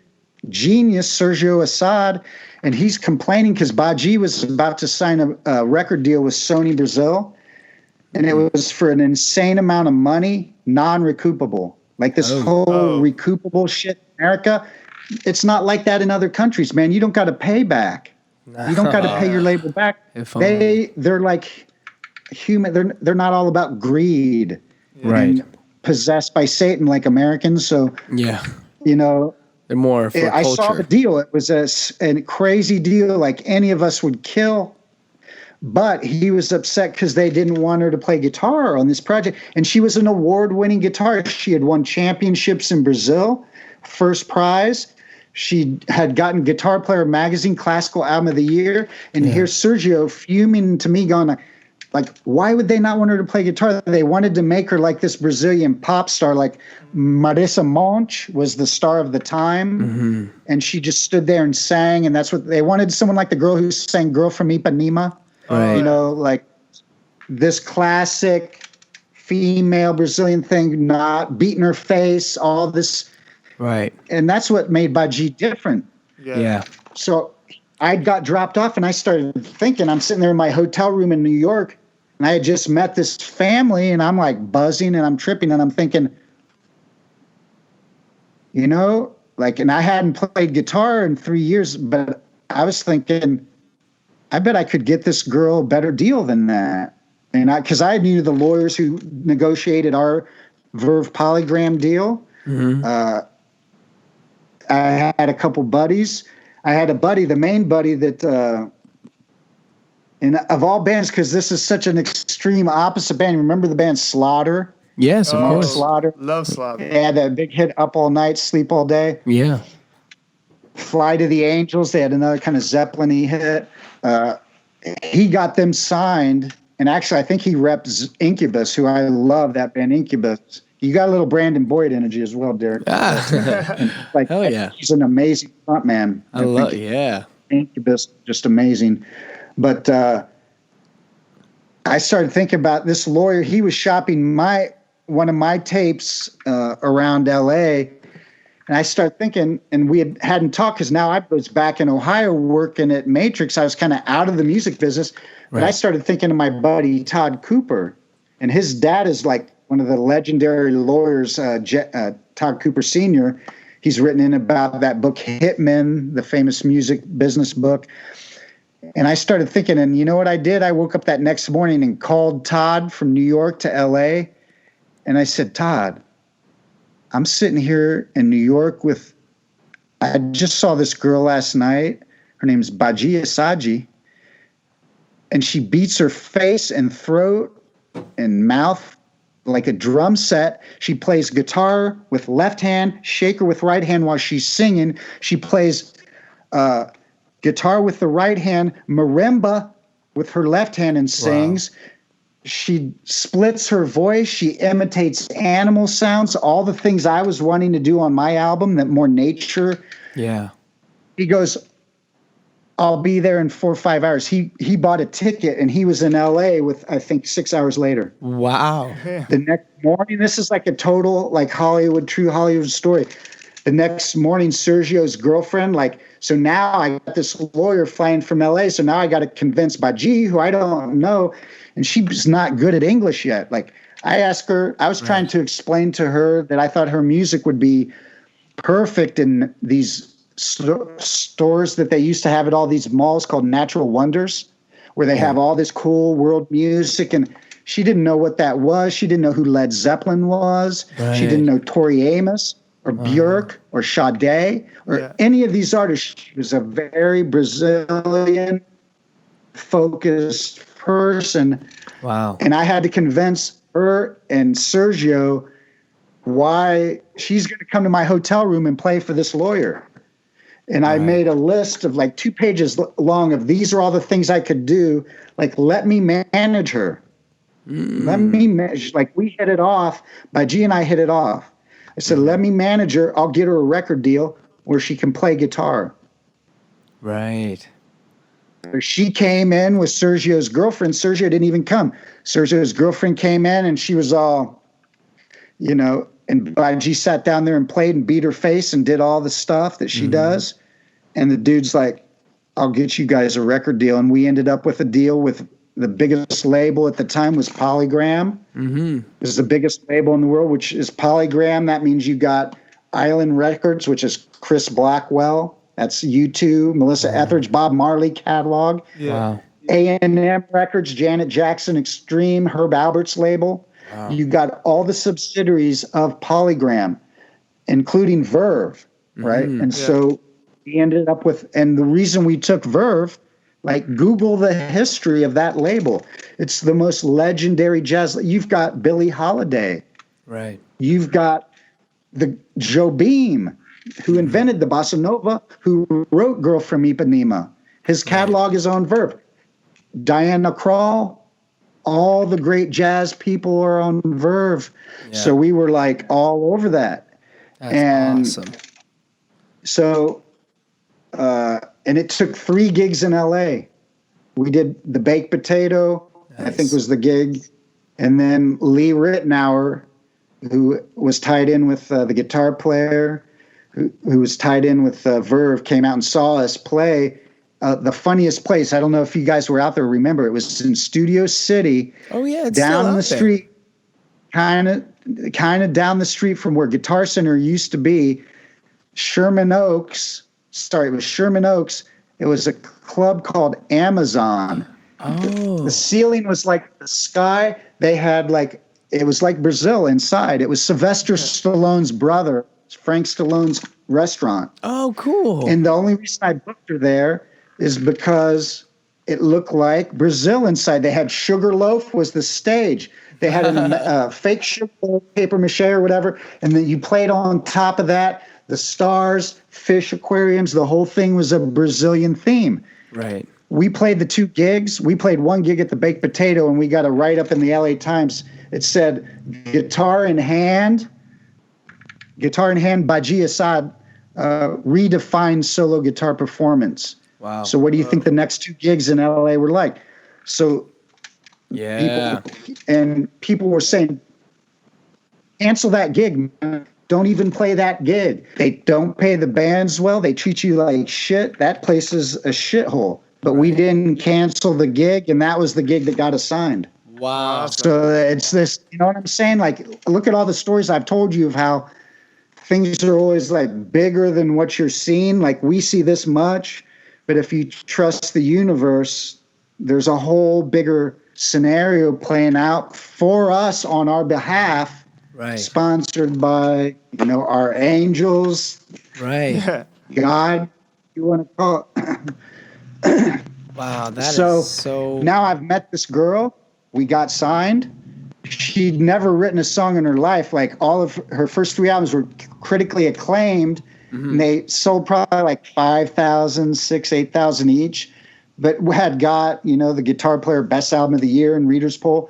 genius, Sergio Assad, and he's complaining because Baji was about to sign a record deal with Sony Brazil, and it was for an insane amount of money, non-recoupable. Like this whole recoupable shit in America, it's not like that in other countries, man. You don't got to pay back. You don't got to pay your label back. They're like human. They're not all about greed, right? Possessed by Satan like Americans. So they're more for I culture. saw the deal. It was a crazy deal, like any of us would kill. But he was upset because they didn't want her to play guitar on this project. And she was an award-winning guitarist. She had won championships in Brazil, first prize. She had gotten Guitar Player Magazine Classical Album of the Year. And here's Sergio fuming to me going, like, why would they not want her to play guitar? They wanted to make her like this Brazilian pop star, like Marisa Monte was the star of the time. And she just stood there and sang. And that's what they wanted, someone like the girl who sang Girl from Ipanema. Right. You know, like this classic female Brazilian thing, not beating her face, all this. Right. And that's what made Baji different. Yeah. So I got dropped off and I started thinking, I'm sitting there in my hotel room in New York, and I had just met this family, and I'm like buzzing and I'm tripping, and I'm thinking, like, and I hadn't played guitar in 3 years, but I was thinking, I bet I could get this girl a better deal than that. And because I knew the lawyers who negotiated our Verve Polygram deal. I had a couple buddies. I had a buddy, the main buddy that, and of all bands, because this is such an extreme opposite band. Remember the band Slaughter? Yes, of course. Slaughter. Love Slaughter. They had that big hit, Up All Night, Sleep All Day. Yeah. Fly to the Angels. They had another kind of Zeppelin-y hit. He got them signed, and actually I think he reps Incubus, who I love, that band Incubus. You got a little Brandon Boyd energy as well, Derek. Like, hell yeah. He's an amazing front man. I love, yeah. Incubus, just amazing. But I started thinking about this lawyer. He was shopping one of my tapes around L.A., and I started thinking, and we hadn't talked because now I was back in Ohio working at Matrix. I was kind of out of the music business. But I started thinking of my buddy Todd Cooper, and his dad is like one of the legendary lawyers, Todd Cooper Sr., he's written in about that book, Hitmen, the famous music business book. And I started thinking, and you know what I did? I woke up that next morning and called Todd from New York to LA. And I said, Todd, I'm sitting here in New York I just saw this girl last night. Her name's Badi Assad. And she beats her face and throat and mouth like a drum set. She plays guitar with left hand, shaker with right hand while she's singing. She plays guitar with the right hand, marimba with her left hand and sings. Wow. She splits her voice. She imitates animal sounds, all the things I was wanting to do on my album, that more nature. Yeah. He goes, I'll be there in 4 or 5 hours. He bought a ticket and he was in LA with, I think, 6 hours later. Wow. The next morning, this is like a total like true Hollywood story. The next morning, Sergio's girlfriend, so now I got this lawyer flying from LA. So now I got to convince Badi, who I don't know, and she's not good at English yet. I asked her, I was trying to explain to her that I thought her music would be perfect in these stores that they used to have at all these malls called Natural Wonders, where they have all this cool world music. And she didn't know what that was. She didn't know who Led Zeppelin was. Right. She didn't know Tori Amos or Björk or Sade or any of these artists. She was a very Brazilian focused person. Wow. And I had to convince her and Sergio why she's going to come to my hotel room and play for this lawyer. And I made a list of 2 pages long of these are all the things I could do. Let me manage her. Let me manage. We hit it off. Badi and I hit it off. I said, let me manage her. I'll get her a record deal where she can play guitar. Right. She came in with Sergio's girlfriend. Sergio didn't even come. Sergio's girlfriend came in and she was all, and Badi sat down there and played and beat her face and did all the stuff that she does. And the dude's like, I'll get you guys a record deal. And we ended up with a deal with the biggest label at the time was Polygram. It was the biggest label in the world, which is Polygram. That means you got Island Records, which is Chris Blackwell. That's U2, Melissa Etheridge, Bob Marley catalog. Yeah. Wow. A&M Records, Janet Jackson Extreme, Herb Albert's label. Wow. You got all the subsidiaries of Polygram, including Verve, right? And so we ended up with, and the reason we took Verve, Google the history of that label. It's the most legendary jazz. You've got Billie Holiday. Right. You've got the Joe Beam, who invented the bossa nova, who wrote Girl from Ipanema. His catalog is on Verve. Diana Krall, all the great jazz people are on Verve. Yeah. So we were all over that. That's awesome. So, and it took 3 gigs in LA. We did the Baked Potato, I think was the gig. And then Lee Ritenour, who was tied in with the guitar player, who was tied in with Verve, came out and saw us play. The funniest place, I don't know if you guys were out there, remember, it was in Studio City. Oh, yeah, it's down the still out street, kind of down the street from where Guitar Center used to be. Sherman Oaks. It was Sherman Oaks. It was a club called Amazon. Oh. The ceiling was like the sky. They had it was like Brazil inside. It was Sylvester Stallone's brother, Frank Stallone's restaurant. Oh, cool. And the only reason I booked her there is because it looked like Brazil inside. They had Sugarloaf was the stage. They had a fake sugar paper mache or whatever. And then you played on top of that, the stars, fish aquariums, the whole thing was a Brazilian theme. Right. We played the 2 gigs. We played 1 gig at the Baked Potato, and we got a write-up in the LA Times. It said, guitar in hand, Badi Assad redefined solo guitar performance. Wow. So what do you think the next 2 gigs in LA were like? So people were saying, cancel that gig, man. Don't even play that gig. They don't pay the bands well. They treat you like shit. That place is a shithole. But we didn't cancel the gig, and that was the gig that got us signed. Wow. So it's this, you know what I'm saying? Like, look at all the stories I've told you of how things are always like bigger than what you're seeing. Like, we see this much, but if you trust the universe, there's a whole bigger scenario playing out for us on our behalf, Right. sponsored by, you know, our angels, Right. Yeah. God, you want to call it. Wow. That is So so. now I've met this girl. We got signed. She'd never written a song in her life. Like, all of her first 3 albums were critically acclaimed. And they sold probably like 5,000, 8,000 each. But had got, you know, the Guitar Player Best Album of the Year in Reader's Poll.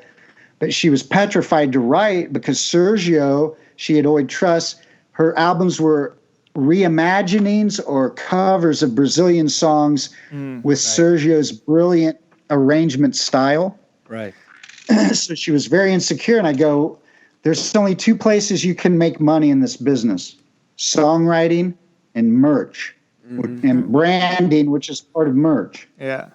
But she was petrified to write because Sergio, she had always trust, her albums were reimaginings or covers of Brazilian songs with Sergio's brilliant arrangement style. Right. So she was very insecure. And I go, there's only 2 places you can make money in this business: songwriting and merch, and branding, which is part of merch. Yeah.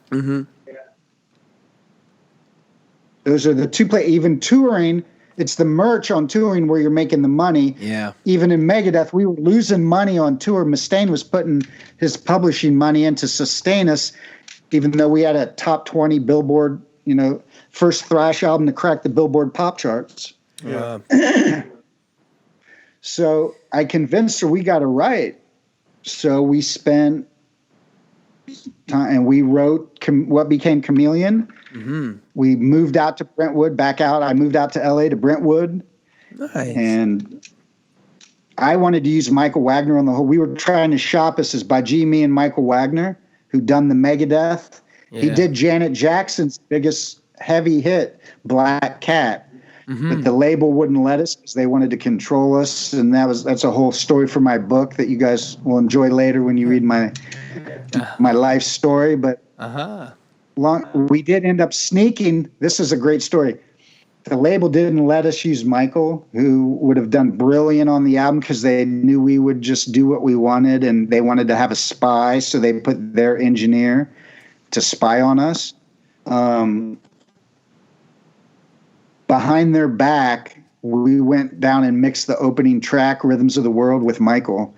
Those are the 2 places. Even touring, it's the merch on touring where you're making the money. Yeah. Even in Megadeth, we were losing money on tour. Mustaine was putting his publishing money in to sustain us, even though we had a top 20 Billboard, you know, first thrash album to crack the Billboard pop charts. Yeah. So I convinced her we got to write. So we spent time and we wrote what became Chameleon. We moved out to Brentwood, back out. I moved out to LA to Brentwood. Nice. And I wanted to use Michael Wagner on the whole. We were trying to shop us as Badi, me and Michael Wagner, who done the Megadeth. Yeah. He did Janet Jackson's biggest heavy hit, Black Cat. But the label wouldn't let us because they wanted to control us, and that's a whole story for my book that you guys will enjoy later when you read my life story. But we did end up sneaking. This is a great story. The label didn't let us use Michael, who would have done brilliant on the album, because they knew we would just do what we wanted, and they wanted to have a spy, so they put their engineer to spy on us. Behind their back, we went down and mixed the opening track, Rhythms of the World, with Michael.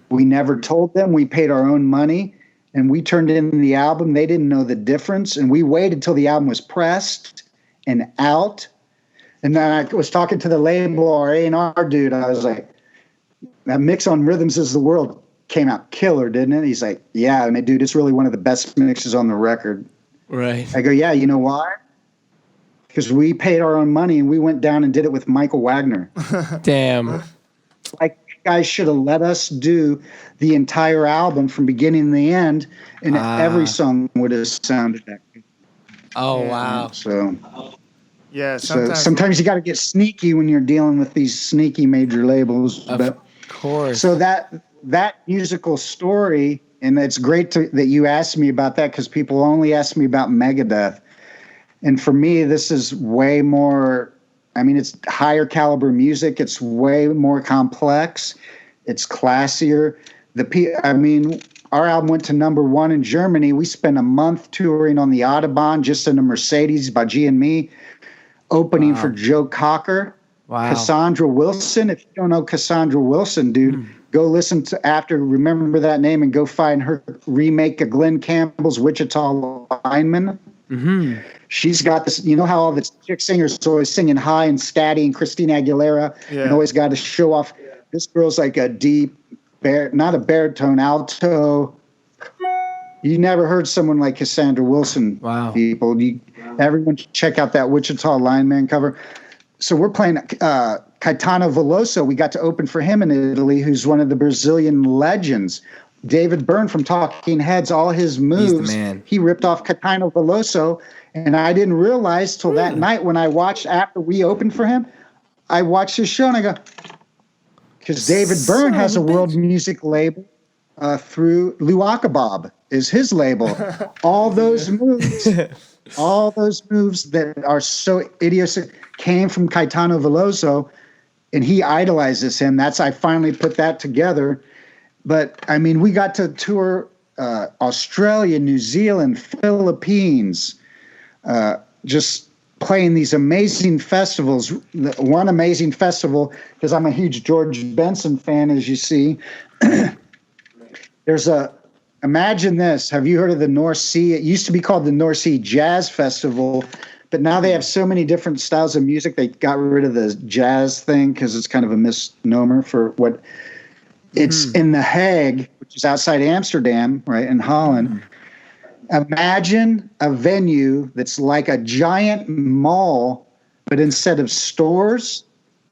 We never told them. We paid our own money, and we turned in the album. They didn't know the difference, and we waited till the album was pressed and out. And then I was talking to the label, our A&R dude. I was like, that mix on Rhythms is the World came out killer, didn't it? He's like, yeah. And dude, it's really one of the best mixes on the record. Right. I go, yeah, you know why? Because we paid our own money and we went down and did it with Michael Wagner. Damn. Like, you guys should have let us do the entire album from beginning to the end, and every song would have sounded that good. Oh, wow. So Yeah. sometimes you got to get sneaky when you're dealing with these sneaky major labels. Of course. So that musical story, and it's great that you asked me about that, because people only ask me about Megadeth. And for me, this is way more, I mean, it's higher caliber music. It's way more complex. It's classier. Our album went to #1 in Germany. We spent a month touring on the Autobahn, just in a Mercedes, Badi and me, opening for Joe Cocker, Cassandra Wilson. If you don't know Cassandra Wilson, dude, go listen to remember that name, and go find her remake of Glenn Campbell's Wichita Lineman. She's got this, you know how all the chick singers are always singing high and scatty, and Christina Aguilera, and always got to show off. This girl's like a deep, not a baritone, alto. You never heard someone like Cassandra Wilson. Wow. People, everyone check out that Wichita Lineman cover. So we're playing Caetano Veloso. We got to open for him in Italy, who's one of the Brazilian legends. David Byrne from Talking Heads, all his moves, he ripped off Caetano Veloso. And I didn't realize till that night when I watched, after we opened for him, I watched his show and I go, because David Byrne has a world music label through Lou Akabob is his label. All those moves that are so idiosyncratic came from Caetano Veloso, and he idolizes him. I finally put that together. But I mean, we got to tour Australia, New Zealand, Philippines, just playing these amazing festivals. One amazing festival, because I'm a huge George Benson fan, as you see. Imagine this. Have you heard of the North Sea? It used to be called the North Sea Jazz Festival, but now they have so many different styles of music. They got rid of the jazz thing because it's kind of a misnomer for what it's in The Hague, which is outside Amsterdam, right, in Holland. Imagine a venue that's like a giant mall, but instead of stores,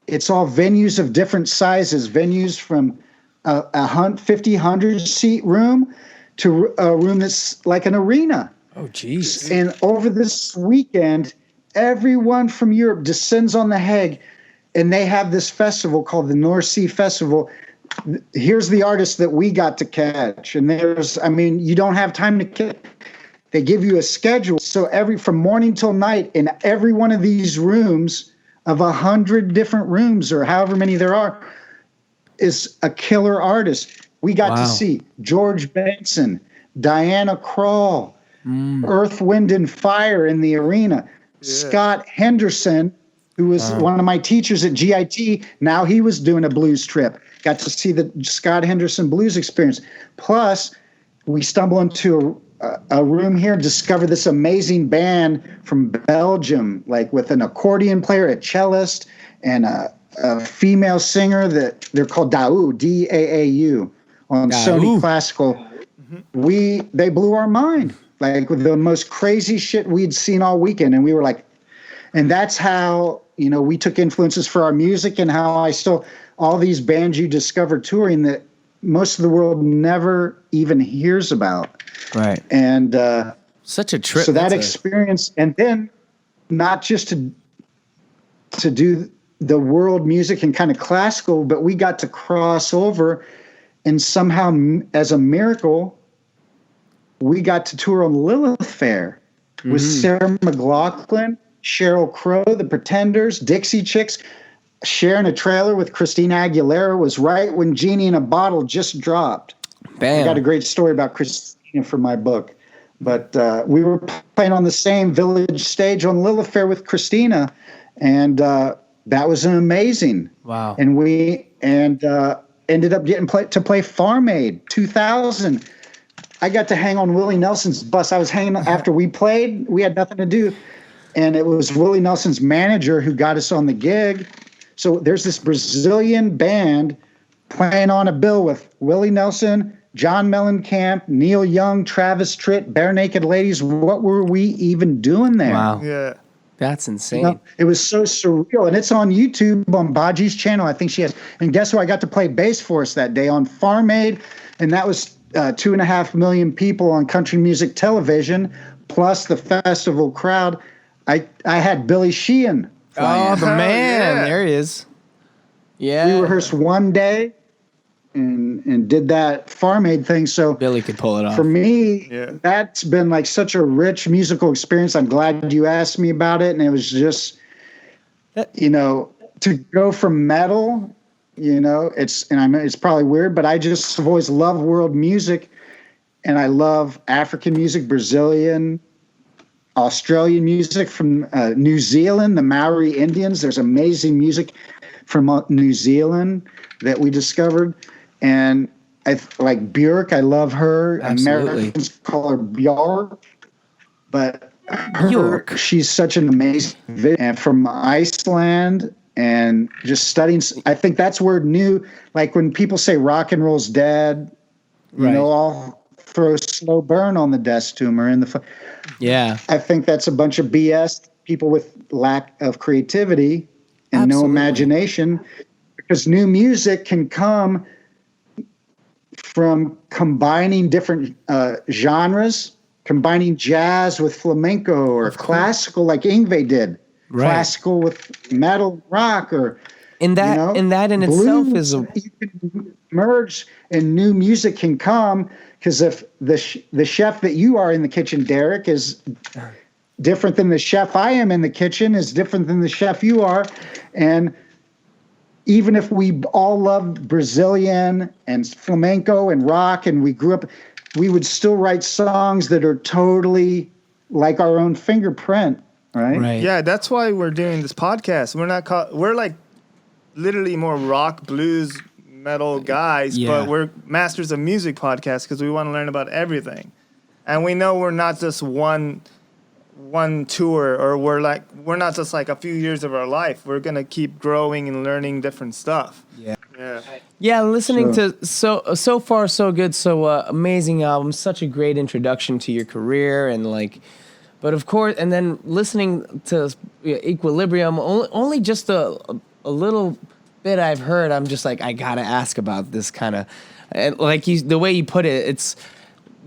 it's all venues of different sizes, venues from a 50, 100-seat room to a room that's like an arena. Oh, geez. And over this weekend, everyone from Europe descends on The Hague, and they have this festival called the North Sea Festival. Here's the artists that we got to catch. And you don't have time to catch. They give you a schedule. So from morning till night, in every one of these rooms of 100 different rooms or however many there are, is a killer artist. We got to see George Benson, Diana Krall, Earth, Wind, and Fire in the arena. Yeah. Scott Henderson, who was one of my teachers at GIT, now he was doing a blues trip. Got to see the Scott Henderson blues experience. Plus, we stumble into a room here, discover this amazing band from Belgium, like with an accordion player, a cellist, and a female singer that they're called Daau, D-A-A-U, on Sony Classical. They blew our mind, like with the most crazy shit we'd seen all weekend. And we were like, and that's how, we took influences for our music and how all these bands you discover touring that most of the world never even hears about. Right. And such a trip. So that experience, and then not just to do the world music and kind of classical, but we got to cross over, and somehow, as a miracle, we got to tour on Lilith Fair with Sarah McLachlan, Sheryl Crow, The Pretenders, Dixie Chicks. Sharing a trailer with Christina Aguilera was right when Genie in a Bottle just dropped. Bam. I got a great story about Christina for my book. But we were playing on the same village stage on Lilith Fair with Christina, and that was amazing. Wow. And we ended up getting to play Farm Aid 2000. I got to hang on Willie Nelson's bus. I was hanging after we played. We had nothing to do. And it was Willie Nelson's manager who got us on the gig. So there's this Brazilian band playing on a bill with Willie Nelson, John Mellencamp, Neil Young, Travis Tritt, Bare Naked Ladies. What were we even doing there? Wow. Yeah. That's insane. It was so surreal. And it's on YouTube on Baji's channel. I think she has. And guess who I got to play bass for us that day on Farm Aid? And that was 2.5 million people on country music television, plus the festival crowd. I had Billy Sheehan. Oh, the man. Yeah. There he is. Yeah. We rehearsed one day and did that Farm Aid thing. So Billy could pull it off. For me, that's been like such a rich musical experience. I'm glad you asked me about it. And it was just, to go from metal, it's probably weird, but I just have always loved world music. And I love African music, Brazilian, Australian music, from New Zealand, the Maori Indians. There's amazing music from New Zealand that we discovered. And I like Björk. I love her. Absolutely. Americans call her Björk. But she's such an amazing and from Iceland, and just studying. I think that's where like when people say rock and roll's dead, I'll throw Slow Burn on the desk tumor in the. Yeah. I think that's a bunch of BS. People with lack of creativity and no imagination, because new music can come from combining different genres, combining jazz with flamenco or classical, like Yngwie did. Right. Classical with metal, rock, or that in blues. Itself is you can merge, and new music can come. Because if the chef that you are in the kitchen, Derek, is different than the chef I am in the kitchen, is different than the chef you are, and even if we all loved Brazilian and flamenco and rock, and we grew up, we would still write songs that are totally like our own fingerprint. right? Right. Yeah, that's why we're doing this podcast. We're like literally more rock, blues, metal guys, Yeah. but we're masters of music podcast because we want to learn about everything. And we know we're not just one tour, or we're not just like a few years of our life. We're going to keep growing and learning different stuff. Yeah. Yeah. Yeah, listening to so far so good, so amazing album, such a great introduction to your career, and like, but of course, and then listening to Equilibrium, only just a little bit I've heard, I'm just like, I gotta ask about this kind of, and like the way you put it, it's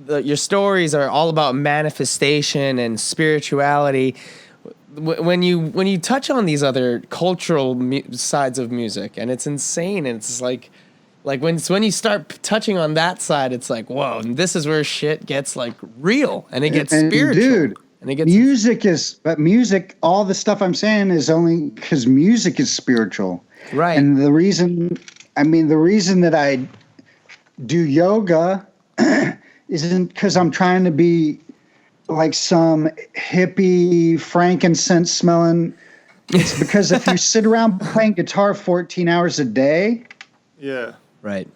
your stories are all about manifestation and spirituality. When you touch on these other cultural sides of music, and it's insane, and it's like when you start touching on that side, it's like, whoa, this is where shit gets like real, and it gets spiritual. Dude, and it gets music, all the stuff I'm saying is only because music is spiritual. right. And the reason that I do yoga isn't because I'm trying to be like some hippie frankincense smelling. It's because if you sit around playing guitar 14 hours a day, Yeah. Right.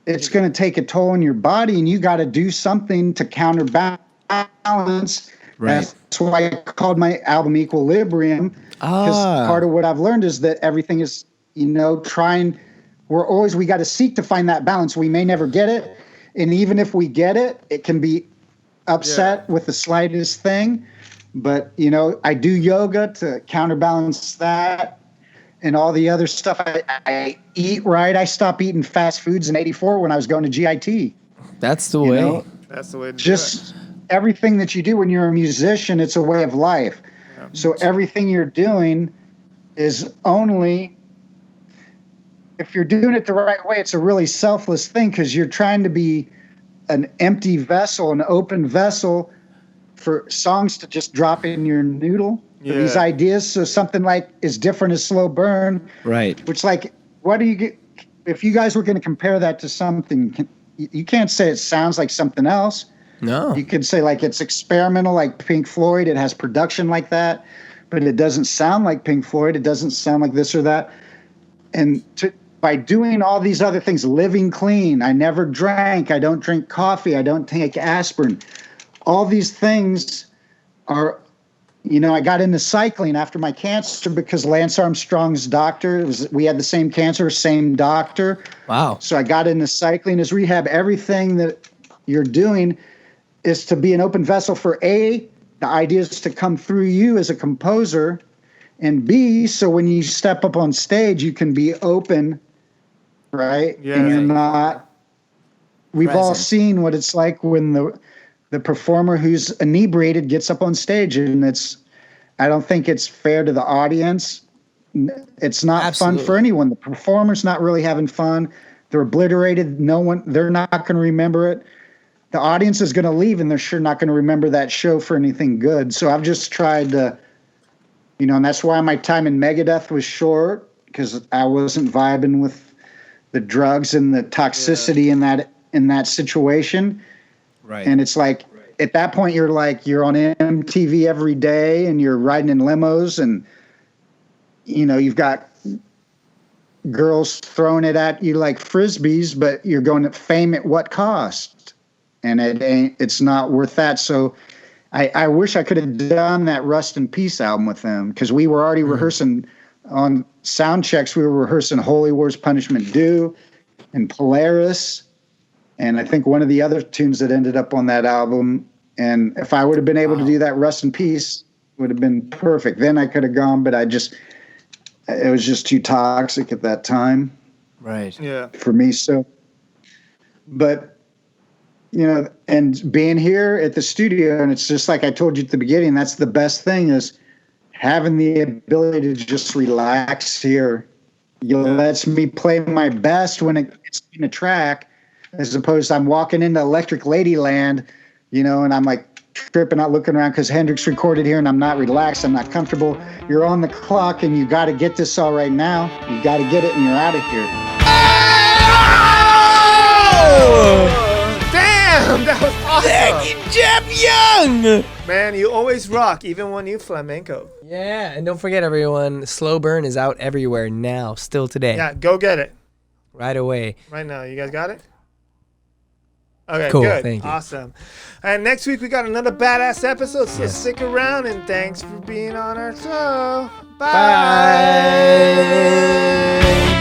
it's going to take a toll on your body, and you got to do something to counterbalance. Right. That's why I called my album Equilibrium, because part of what I've learned is that everything is, we got to seek to find that balance. We may never get it. And even if we get it, it can be upset with the slightest thing. But, I do yoga to counterbalance that and all the other stuff. I eat right. I stopped eating fast foods in '84 when I was going to GIT. That's the way. That's the way to do it. Just everything that you do when you're a musician, it's a way of life. Yeah. So everything you're doing is only, if you're doing it the right way, it's a really selfless thing, because you're trying to be an empty vessel, an open vessel for songs to just drop in your noodle. Yeah. These ideas. So something like as different as Slow Burn, Right. which, like, what do you get? If you guys were going to compare that to something, you can't say it sounds like something else. No. You could say like it's experimental, like Pink Floyd. It has production like that, but it doesn't sound like Pink Floyd. It doesn't sound like this or that. And by doing all these other things, living clean, I never drank, I don't drink coffee, I don't take aspirin. All these things are, I got into cycling after my cancer because Lance Armstrong's doctor, we had the same cancer, same doctor. Wow. So I got into cycling as rehab. Everything that you're doing is to be an open vessel for A, the idea is to come through you as a composer, and B, so when you step up on stage, you can be open, right? Yeah. And you're not, we've all Present. seen what it's like when the performer who's inebriated gets up on stage, and I don't think it's fair to the audience. It's not Absolutely. fun for anyone. The performer's not really having fun. They're obliterated. They're not going to remember it. The audience is going to leave, and they're sure not going to remember that show for anything good. So I've just tried to, and that's why my time in Megadeth was short, because I wasn't vibing with the drugs and the toxicity in that situation. Right. And it's like, at that point, you're on MTV every day, and you're riding in limos, and, you've got girls throwing it at you like Frisbees, but you're going to fame at what cost? And it's not worth that. So I wish I could have done that Rust in Peace album with them, because we were already rehearsing on sound checks. We were rehearsing Holy War's Punishment Due and Polaris, and I think one of the other tunes that ended up on that album. And if I would have been able to do that Rust in Peace, it would have been perfect. Then I could have gone, but it was just too toxic at that time. Right. Yeah. For me. So, but, and being here at the studio, and it's just like I told you at the beginning, that's the best thing, is having the ability to just relax here. Lets me play my best when it's in a track, as opposed to I'm walking into Electric Ladyland, and I'm like tripping out, looking around because Hendrix recorded here, and I'm not relaxed. I'm not comfortable. You're on the clock, and you got to get this all right now. You got to get it, and you're out of here. Damn, that was awesome. Thank you, Jeff Young. Man, you always rock, even when you flamenco. Yeah, and don't forget, everyone, Slow Burn is out everywhere now, still today. Yeah, go get it. Right away. Right now. You guys got it? Okay, Cool, good. thank you. Awesome. And next week we got another badass episode, so Yes. stick around and thanks for being on our show. Bye.